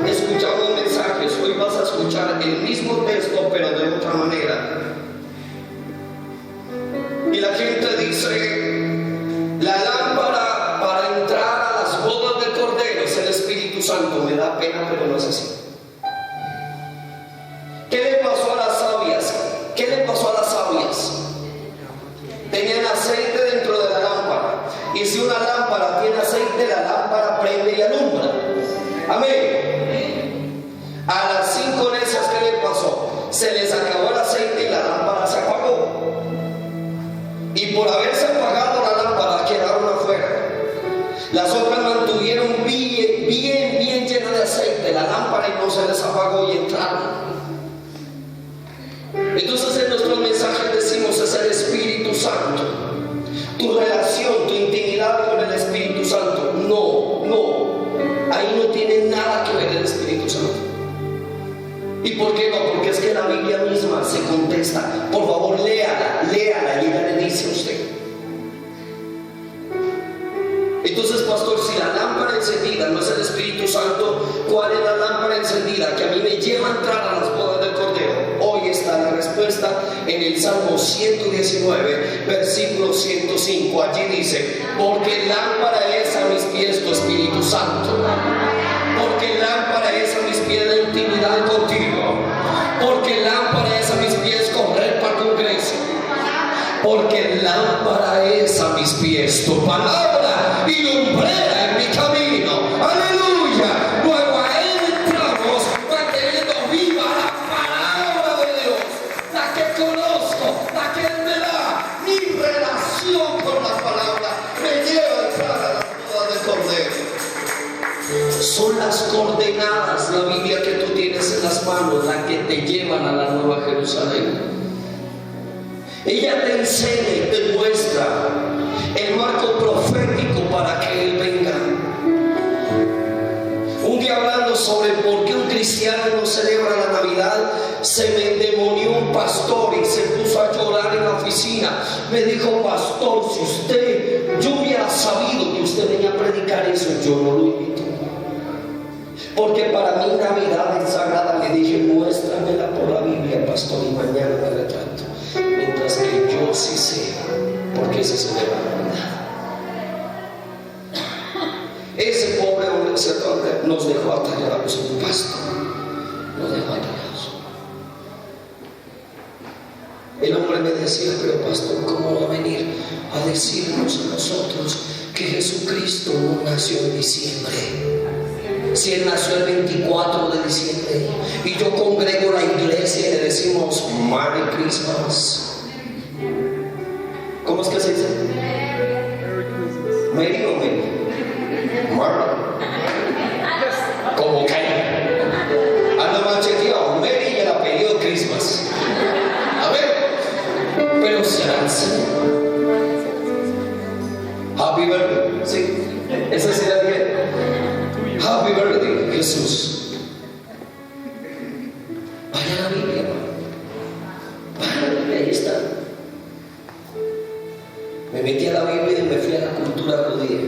escuchamos mensajes. Hoy vas a escuchar el mismo texto, pero de otra manera. Y la gente dice: la lámpara para entrar a las bodas del Cordero es el Espíritu Santo. Me da pena, pero no es así. ¿Qué le pasó a las sabias? ¿Qué le pasó a las sabias? Tenían aceite dentro de la lámpara. Y si una lámpara tiene aceite, la lámpara prende y alumbra. Amén. A las 5 necias, ¿qué le pasó? Se les acabó el aceite y la lámpara se apagó. Y por haberse apagado la lámpara, quedaron afuera. Las otras mantuvieron bien llena de aceite la lámpara y no se les apagó y entraron. Entonces en nuestros mensajes decimos: es el Espíritu Santo. Tu relación, tu intimidad con el Espíritu Santo, no, ahí no tiene nada que ver el Espíritu Santo. ¿Y por qué no? Porque es que la Biblia misma se contesta. Por favor, léala, y ella le dice a usted. Entonces, pastor, si la lámpara encendida no es el Espíritu Santo, ¿cuál es la lámpara encendida que a mí me lleva a entrar a las bodas del Cordero? Hoy está la respuesta en el Salmo 119, versículo 105. Allí dice: porque lámpara es a mis pies tu Espíritu Santo, porque lámpara es a mis pies la intimidad contigo, porque lámpara es a mis pies correr para el congreso, porque lámpara es a mis pies tu palabra y lumbrera en mi camino. Aleluya. Luego a él entramos manteniendo viva la palabra de Dios, la que conozco, la que él me da. Mi relación con la palabra me lleva a entrar a las bodas del Cordero. Son las coordenadas, la Biblia que tú tienes en las manos, las que te llevan a la Nueva Jerusalén. Ella te enseña y te muestra el marco profético para que Él venga. Un día, hablando sobre por qué un cristiano no celebra la Navidad, se me endemonió un pastor y se puso a llorar en la oficina. Me dijo: pastor, si yo hubiera sabido que usted venía a predicar eso, yo no lo invito. Porque para mí Navidad es sagrada. Le dije: muéstramela por la Biblia, pastor, y mañana me retrato. Mientras que yo sí sé por qué se celebra Navidad. Ese pobre hombre, nos dejó atallados en un pasto. Nos dejó atallados. El hombre me decía: pero pastor, ¿cómo va a venir a decirnos a nosotros que Jesucristo no nació en diciembre? Si Él nació el 24 de diciembre y yo congrego la iglesia y le decimos Merry Christmas. ¿Cómo es que se dice? Merry o Merry. Merry. Como cae. pero será el Señor. Happy birthday, sí, ese será bien. Happy birthday, Jesús. Vaya a la Biblia, vaya a la Biblia, ahí está. Me metí a la Biblia y me fui a la cultura judía.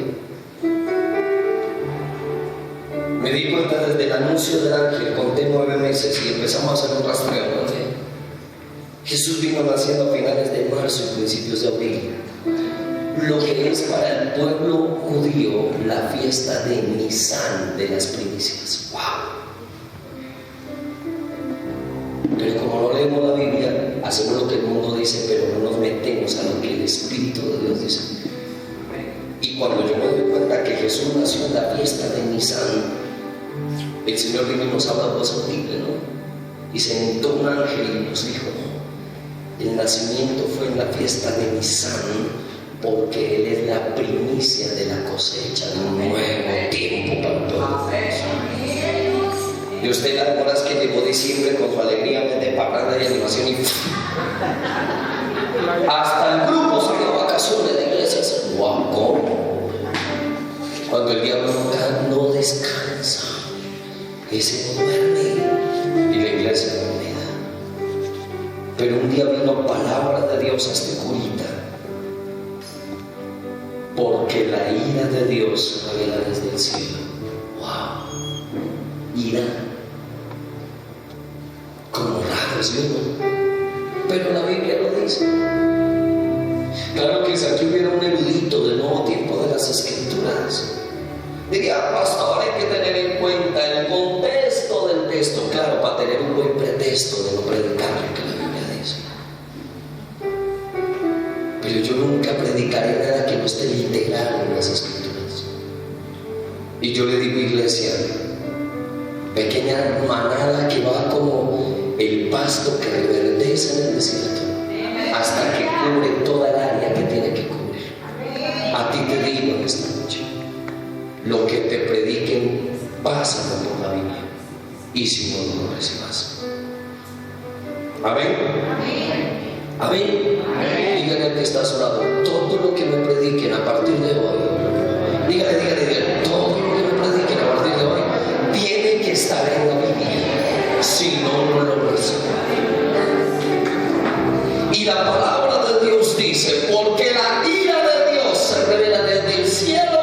Me di cuenta desde el anuncio del ángel, conté 9 meses y empezamos a hacer un rastreo, ¿no? Jesús vino naciendo a finales de marzo y principios de abril. Lo que es para el pueblo judío la fiesta de Nisan, de las primicias. ¡Wow! Pero como no leemos la Biblia, hacemos lo que el mundo dice, pero no nos metemos a lo que el Espíritu de Dios dice. Y cuando yo me doy cuenta que Jesús nació en la fiesta de Nisan, el Señor vino y nos habla voz audible, ¿no? Y se sentó un ángel y nos dijo, el nacimiento fue en la fiesta de Nisan, porque Él es la primicia de la cosecha de un nuevo tiempo para todos. Y usted las horas que llegó diciembre con su alegría de parranda y animación y hasta el grupo salió a vacaciones de iglesias. ¡Guau! ¿Cómo? Cuando el diablo no descansa, ese no duerme y la iglesia no da. Pero un día vino palabra de Dios a este curita, porque la ira de Dios revela desde el cielo. ¡Wow! Ira. Como raro es uno, pero la Biblia lo dice. Claro que si aquí hubiera un erudito del nuevo tiempo de las Escrituras, diría, pastor, hay que tener en cuenta el contexto del texto, claro, para tener un buen pretexto de no predicar lo que la Biblia dice. Pero yo nunca predicaré nada que no esté literal en las Escrituras. Y yo le digo, iglesia, pequeña manada que va como el pasto que reverdece en el desierto, hasta que cubre toda el área que tiene que cubrir. A ti te digo en esta noche, lo que te prediquen, pásalo por la Biblia, y si no, no lo recibas. Amén. Amén. Dígale al que está a su lado, todo lo que me prediquen a partir de hoy, dígale, todo lo que me prediquen a partir de hoy tiene que estar en la Biblia, si no, no lo recibo. Y la palabra de Dios dice, porque la ira de Dios se revela desde el cielo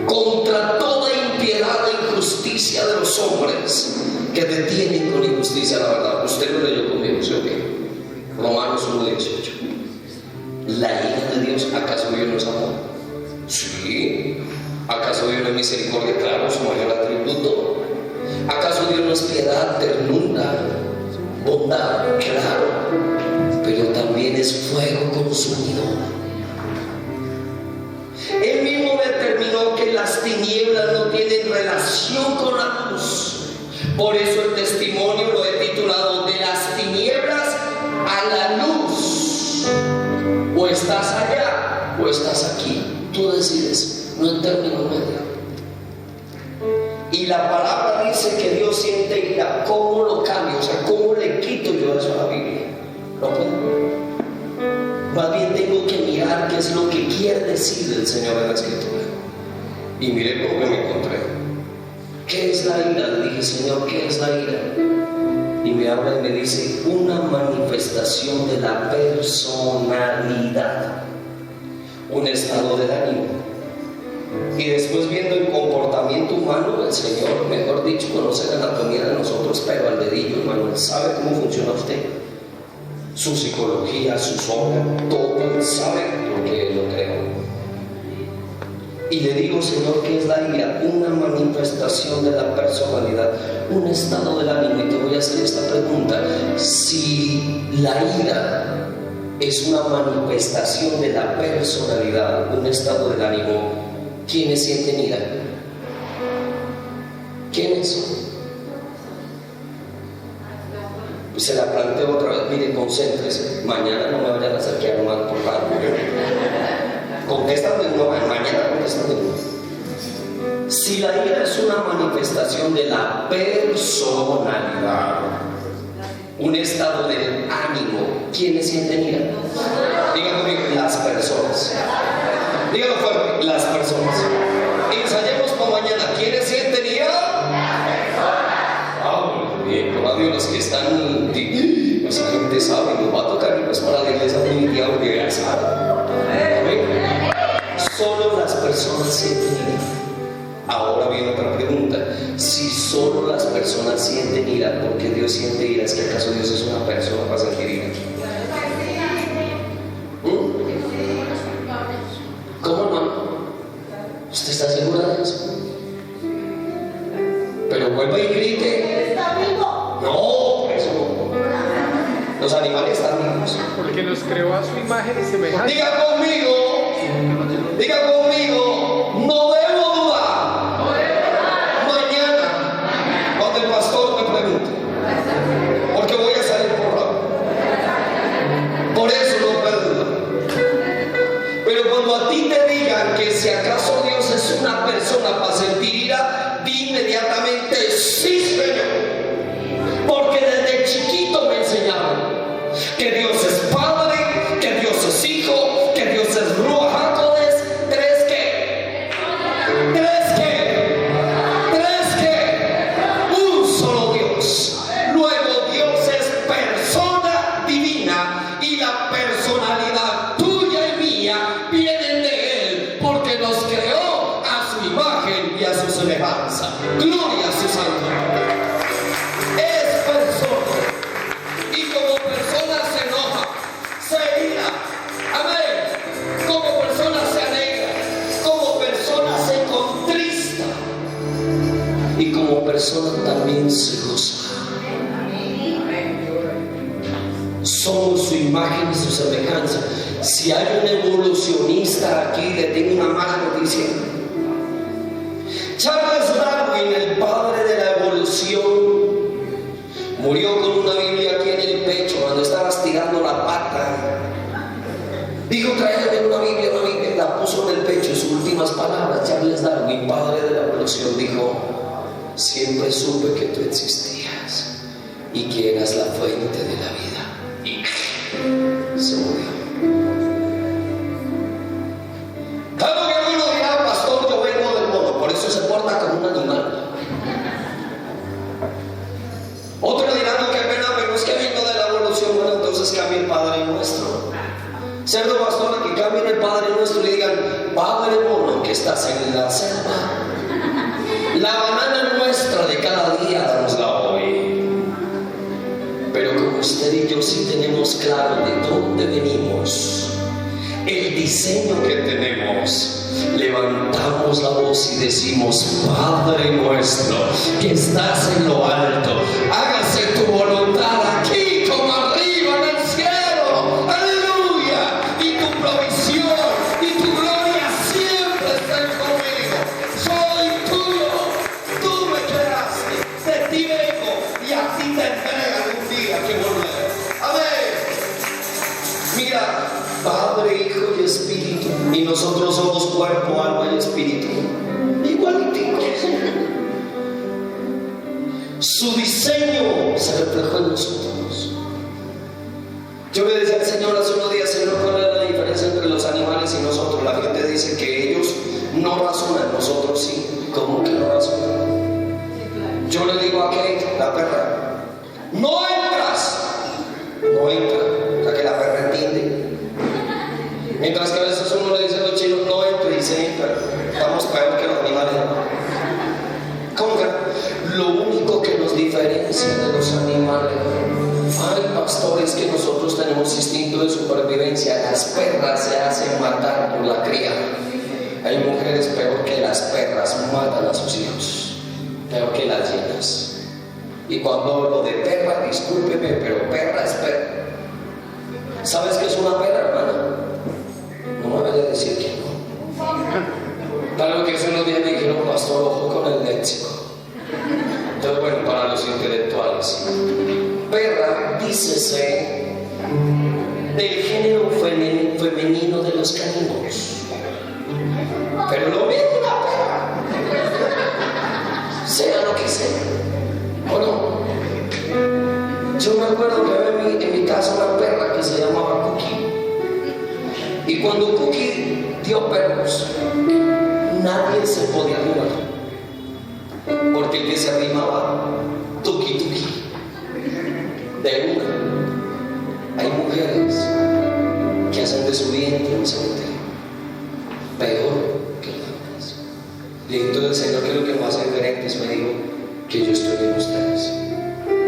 contra toda impiedad e injusticia de los hombres que detienen con injusticia la verdad. Usted lo leyó conmigo, ¿sí o qué? Romanos 1:18. La ira de Dios, ¿acaso Dios no es amor? Sí. ¿Acaso Dios no es misericordia? Claro, su mayor atributo. ¿Acaso Dios no es piedad, ternura, bondad? Claro. Pero también es fuego consumidor. Él mismo determinó que las tinieblas no tienen relación con la luz. Por eso el testimonio lo he titulado de las tinieblas a la luz. O estás allá o estás aquí. Tú decides, no en término medio. Y la palabra dice que Dios siente ira. ¿Cómo lo cambio? O sea, ¿cómo le quito yo eso a la Biblia? No puedo. Más bien tengo que mirar qué es lo que quiere decir el Señor en la Escritura. Y miré cómo me encontré. ¿Qué es la ira? Le dije, Señor, ¿qué es la ira? Y me habla y me dice, una manifestación de la personalidad, un estado del ánimo. Y después, viendo el comportamiento humano del Señor, mejor dicho, conoce la anatomía de nosotros, pero al dedillo, hermano, Él sabe cómo funciona usted, su psicología, sus órganos, todo Él sabe, porque Él lo creó. Y le digo, Señor, ¿qué es la ira? Una manifestación de la personalidad, un estado del ánimo. Y te voy a hacer esta pregunta: si la ira es una manifestación de la personalidad, un estado del ánimo, ¿quiénes sienten ira? ¿Quiénes? Se la planteo otra vez. Mire, concéntrese. Mañana no me vayan a saquear más por favor. Contéstate, no, mañana contéstate. Si la ira es una manifestación de la personalidad, un estado del ánimo. ¿Quiénes sienten ira? Díganlo conmigo, las personas. Díganlo fuerte, las personas. Ensayemos para mañana. ¿Quiénes sienten ira? Bien, por Dios, los que están, esa gente sabe, nos va a tocar irnos para la iglesia muy diablo que ya sabe. Amén. Solo las personas sienten ira. Ahora viene otra pregunta. Si solo las personas sienten ira, ¿por qué Dios siente ira? ¿Es que acaso Dios es una persona para sentir ira? ¿Cómo no? ¿Usted está segura de eso? Pero vuelva y grite. ¿Está vivo? No, eso no. Los animales están vivos. Porque nos creó a su imagen y semejanza. Diga conmigo, no debo dudar. Mañana, cuando el pastor me pregunte, porque voy a salir por lado. Por eso no puedo dudar. Pero cuando a ti te digan que si acaso Dios es una persona para sentir ira, di inmediatamente sí, Señor. Porque desde chiquito me enseñaron que Dios es Padre, que Dios es Hijo, que Dios es Ruach HaKodesh. ¿Tres qué? Un solo Dios. Luego Dios es persona divina y la personalidad tuya y mía vienen de Él porque nos creó a su imagen y a su semejanza. Gloria a su santo nombre. Es persona. Y como persona se enoja, se ira. Amén. Como persona se alegra. Como persona se contrista. Y como persona también se goza. Somos su imagen y su semejanza. Si hay un evolucionista aquí, le tengo una mala noticia. Charles Darwin, el padre de la evolución, murió con una Biblia aquí en el pecho cuando estaba estirando la pata. Dijo, tráigame una Biblia, la puso en el pecho. Y sus últimas palabras, Charles Darwin, padre de la evolución, dijo: siempre supe que tú existías y que eras la fuente de la vida. Y se murió. Claro que alguno dirá, pastor, yo vengo del mono, por eso se porta como un animal. Otro dirá, no, qué pena, pero es que vengo de la evolución. Bueno, entonces cambie el Padre Nuestro. Cerdo pastor, que cambien el Padre Nuestro y digan: Padre mono que estás en la selva, la banana nuestra de cada día, danosla hoy. Pero como usted y yo sí tenemos claro de dónde venimos, el diseño que tenemos, levantamos la voz y decimos: Padre nuestro que estás en lo alto, hágase tu voluntad aquí como arriba en el cielo. Aleluya. Y tu provisión y tu gloria siempre estén conmigo. Soy tuyo, tú me creaste, de ti vengo y a ti te entregan un día que volver. Amén. Mira, Padre, Hijo y Espíritu, y nosotros somos cuerpo, alma y espíritu, igualititos. Su diseño se reflejó en nosotros. Yo le decía al Señor hace unos días: Señor, ¿cuál es la diferencia entre los animales y nosotros? La gente dice que ellos no razonan, nosotros sí. ¿Cómo que no razonan? Yo le digo a Kate, la perra: no entras, la que la perra entiende. Mientras que a veces uno le dice a los chinos: no entre, y se entra. Estamos peor que los animales. ¿Cómo que? Lo único que nos diferencia de los animales, hay pastores que nosotros tenemos instinto de supervivencia. Las perras se hacen matar por la cría. Hay mujeres peor que las perras, matan a sus hijos, peor que las hienas. Y cuando hablo de perra, discúlpeme, pero perra es perra. ¿Sabes qué es una perra, hermana? No me vaya a decir que no. Claro que hace unos días me dijeron: pastor, ojo con el léxico. Entonces, bueno, para los intelectuales, perra, dícese del género femenino de los caninos. Pero lo mismo una perra, sea lo que sea, ¿o no? Yo me acuerdo casa una perra que se llamaba Cookie. Y cuando Cookie dio perros, nadie se podía animar, porque el que se animaba, tuki tuki, de una. Hay mujeres que hacen de su vientre un cementerio, peor que los hombres. Y entonces el Señor, que lo que más hace diferentes, me dijo que yo estoy en ustedes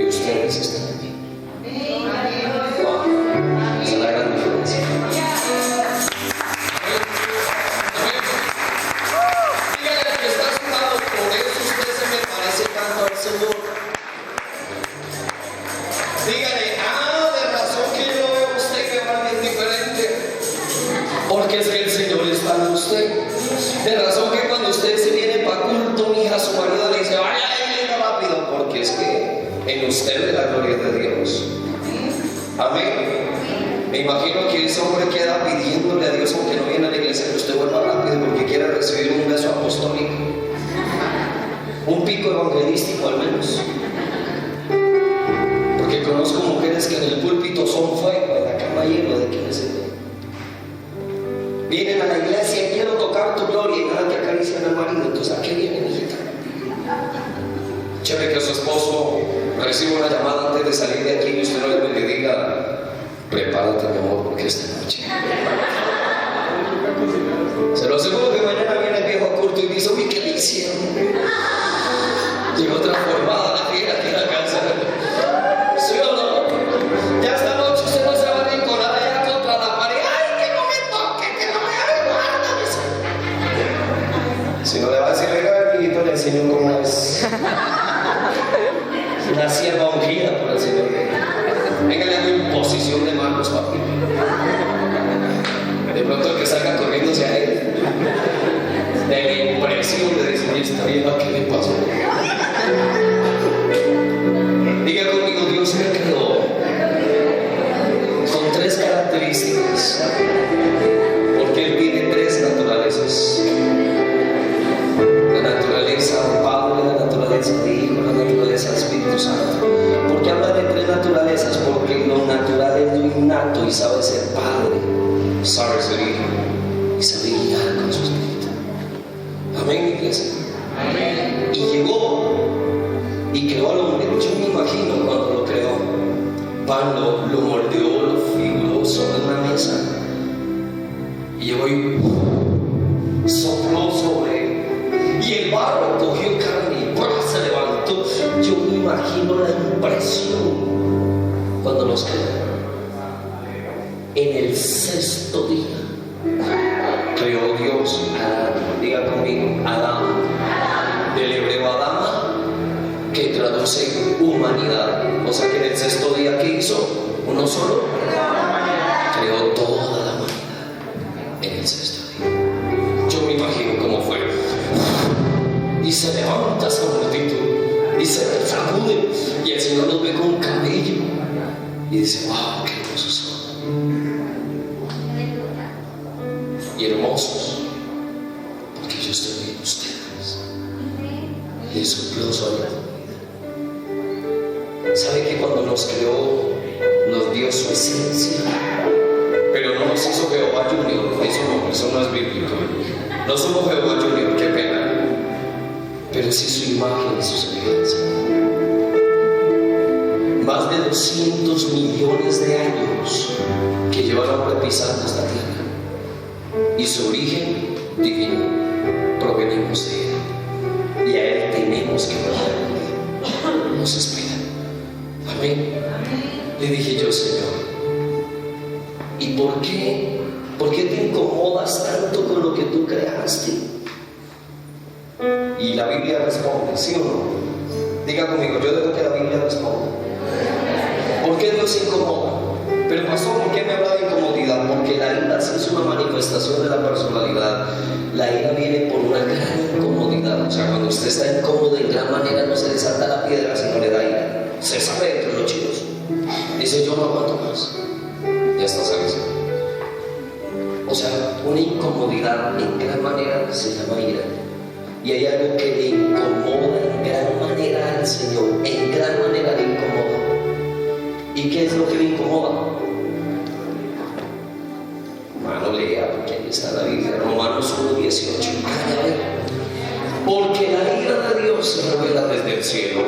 y ustedes están en mí. Wow. Esa es la gran diferencia. Dígale al que está sentado, por eso usted se me parece tanto al Señor. Dígale, de razón que yo veo a usted que va bien diferente, porque es que el Señor está en usted. De razón que cuando usted se viene para culto, mi hija, su marido le dice, vaya rápido, porque es que en usted es la gloria de Dios. Amén. Me imagino que ese hombre queda pidiéndole a Dios, aunque no viene a la iglesia, que usted vuelva rápido porque quiere recibir un beso apostólico, un pico evangelístico al menos. Porque conozco mujeres que en el púlpito son fuego, en la cama hielo. ¿De quién es el? Vienen a la iglesia y quiero tocar tu gloria y nada que acarician al marido. Entonces, ¿a qué vienen, hijita? Chévere que su esposo reciba una llamada antes de salir de aquí y usted no le diga, prepárate, mi amor, porque esta noche. Se lo aseguro que mañana viene el viejo a culto y dice, uy, ¿qué le hicieron? Llegó transformada la fiera que era cáncer. ¿Sí o no? Ya esta noche usted no se va a arrinconar allá contra la pared. ¡Ay, que no me toque, que no me haga! Si no le va a decir, venga, amiguito, le enseño cómo es una sierva ungida por el Señor. Venga, le hago imposición de manos, papi. De pronto el que salga corriendo hacia él, de la impresión de decir, esta vieja, ¿qué le pasó? Diga conmigo, Dios me creó con tres características, porque Él tiene tres naturalezas: la naturaleza del Padre, la naturaleza del Hijo, la naturaleza del Espíritu Santo. ¿Por qué habla de tres naturalezas? Porque lo natural es lo innato y sabe ser Padre, sabe ser Hijo y sabe guiar con su Espíritu. Amén, iglesia. Amén. Y llegó y creó al hombre. Yo me imagino cuando lo creó, Pan lo moldeó, lo figuró sobre una mesa y llegó y sopló sobre él, y el barro cogió carne y se levantó. Yo me imagino la impresión cuando los creó. En el sexto día creó Dios a Adán. Diga conmigo, Adán, del hebreo Adama, que traduce humanidad. O sea que en el sexto día, ¿qué hizo? Uno solo creó toda la humanidad en el sexto día. Yo me imagino cómo fue. Y se levanta esa multitud y se sacude, y el Señor los ve con cabello y dice, wow, qué hermosos son. Y hermosos, porque yo estoy en ustedes. Y sopló sobre la vida. ¿Sabe que cuando nos creó, nos dio su esencia? Pero no nos hizo Jehová Junior. Eso no es bíblico. No somos Jehová Junior, qué pena. Pero sí su imagen y su semejanza. Más de 200 millones de años que lleva el hombre pisando esta tierra, y su origen divino provenimos de Él, y a Él tenemos que orar. Nos espera. Amén. Le dije yo, Señor, ¿y por qué te incomodas tanto con lo que tú creaste? Y la Biblia responde, ¿sí o no? Diga conmigo, yo dejo que la Biblia responda. ¿Por qué Dios se incomoda? Pero pastor, ¿por qué me habla de incomodidad? Porque la ira sí es una manifestación de la personalidad. La ira viene por una gran incomodidad. O sea, cuando usted está incómodo en gran manera, no se le salta la piedra, sino le da ira. Se sabe entre los chicos. Dice, yo no aguanto más. Ya está sabiendo. O sea, una incomodidad en gran manera se llama ira. Y hay algo que le incomoda en gran manera al Señor. En gran manera le incomoda. ¿Y qué es lo que me incomoda? Hermano, lea, porque ahí está la Biblia, Romanos 1:18. Vaya a ver. Porque la ira de Dios se revela desde el cielo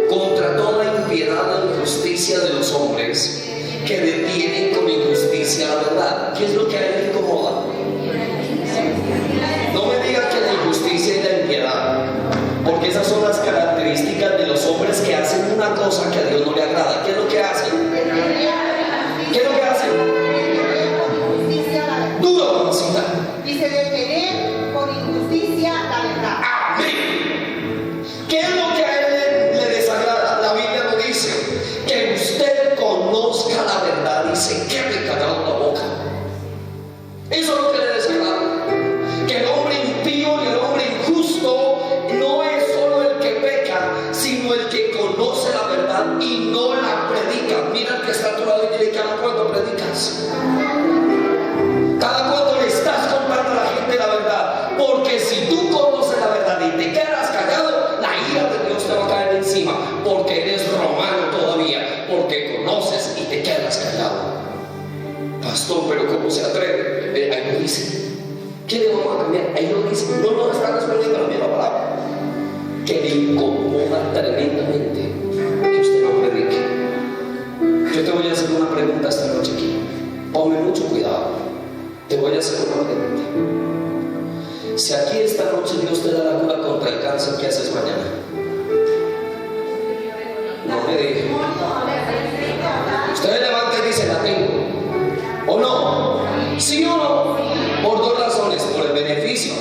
contra toda impiedad e injusticia de los hombres que detienen con injusticia la verdad. ¿Qué es lo que a él le incomoda? No me diga que la injusticia y la impiedad, porque esas son las características de los hombres que hacen una cosa que a Dios no le agrada. ¿Qué es lo que hacen? ¿Qué es lo que hacen? Duro, mamacita. Dice detener con injusticia la verdad. Amén. ¿Qué es lo que a él le desagrada? La Biblia nos dice que usted conozca la verdad y se quede callado la boca. Eso es lo que le desagrada. Que el hombre impío y el hombre injusto no es solo el que peca, sino el que conoce la verdad y no la predica. Mira el que está a tu lado y dile: cada cuando predicas, cada cuando le estás contando a la gente la verdad. Porque si tú conoces la verdad y te quedas callado, la ira de Dios te va a caer encima, porque eres romano todavía, porque conoces y te quedas callado. Pastor, pero ¿cómo se atreve? Ahí lo dice. ¿Qué le vamos a cambiar? Ahí lo dice. No nos está respondiendo la misma palabra. Que le incomoda tremendamente que usted no predique. Yo te voy a hacer una pregunta esta noche aquí. Ponme mucho cuidado. Te voy a hacer una pregunta. Si aquí esta noche Dios te da la cura contra el cáncer, ¿qué haces mañana? No me diga. Usted levanta y dice: la tengo. ¿O no? ¿Sí o no? Por dos razones: por el beneficio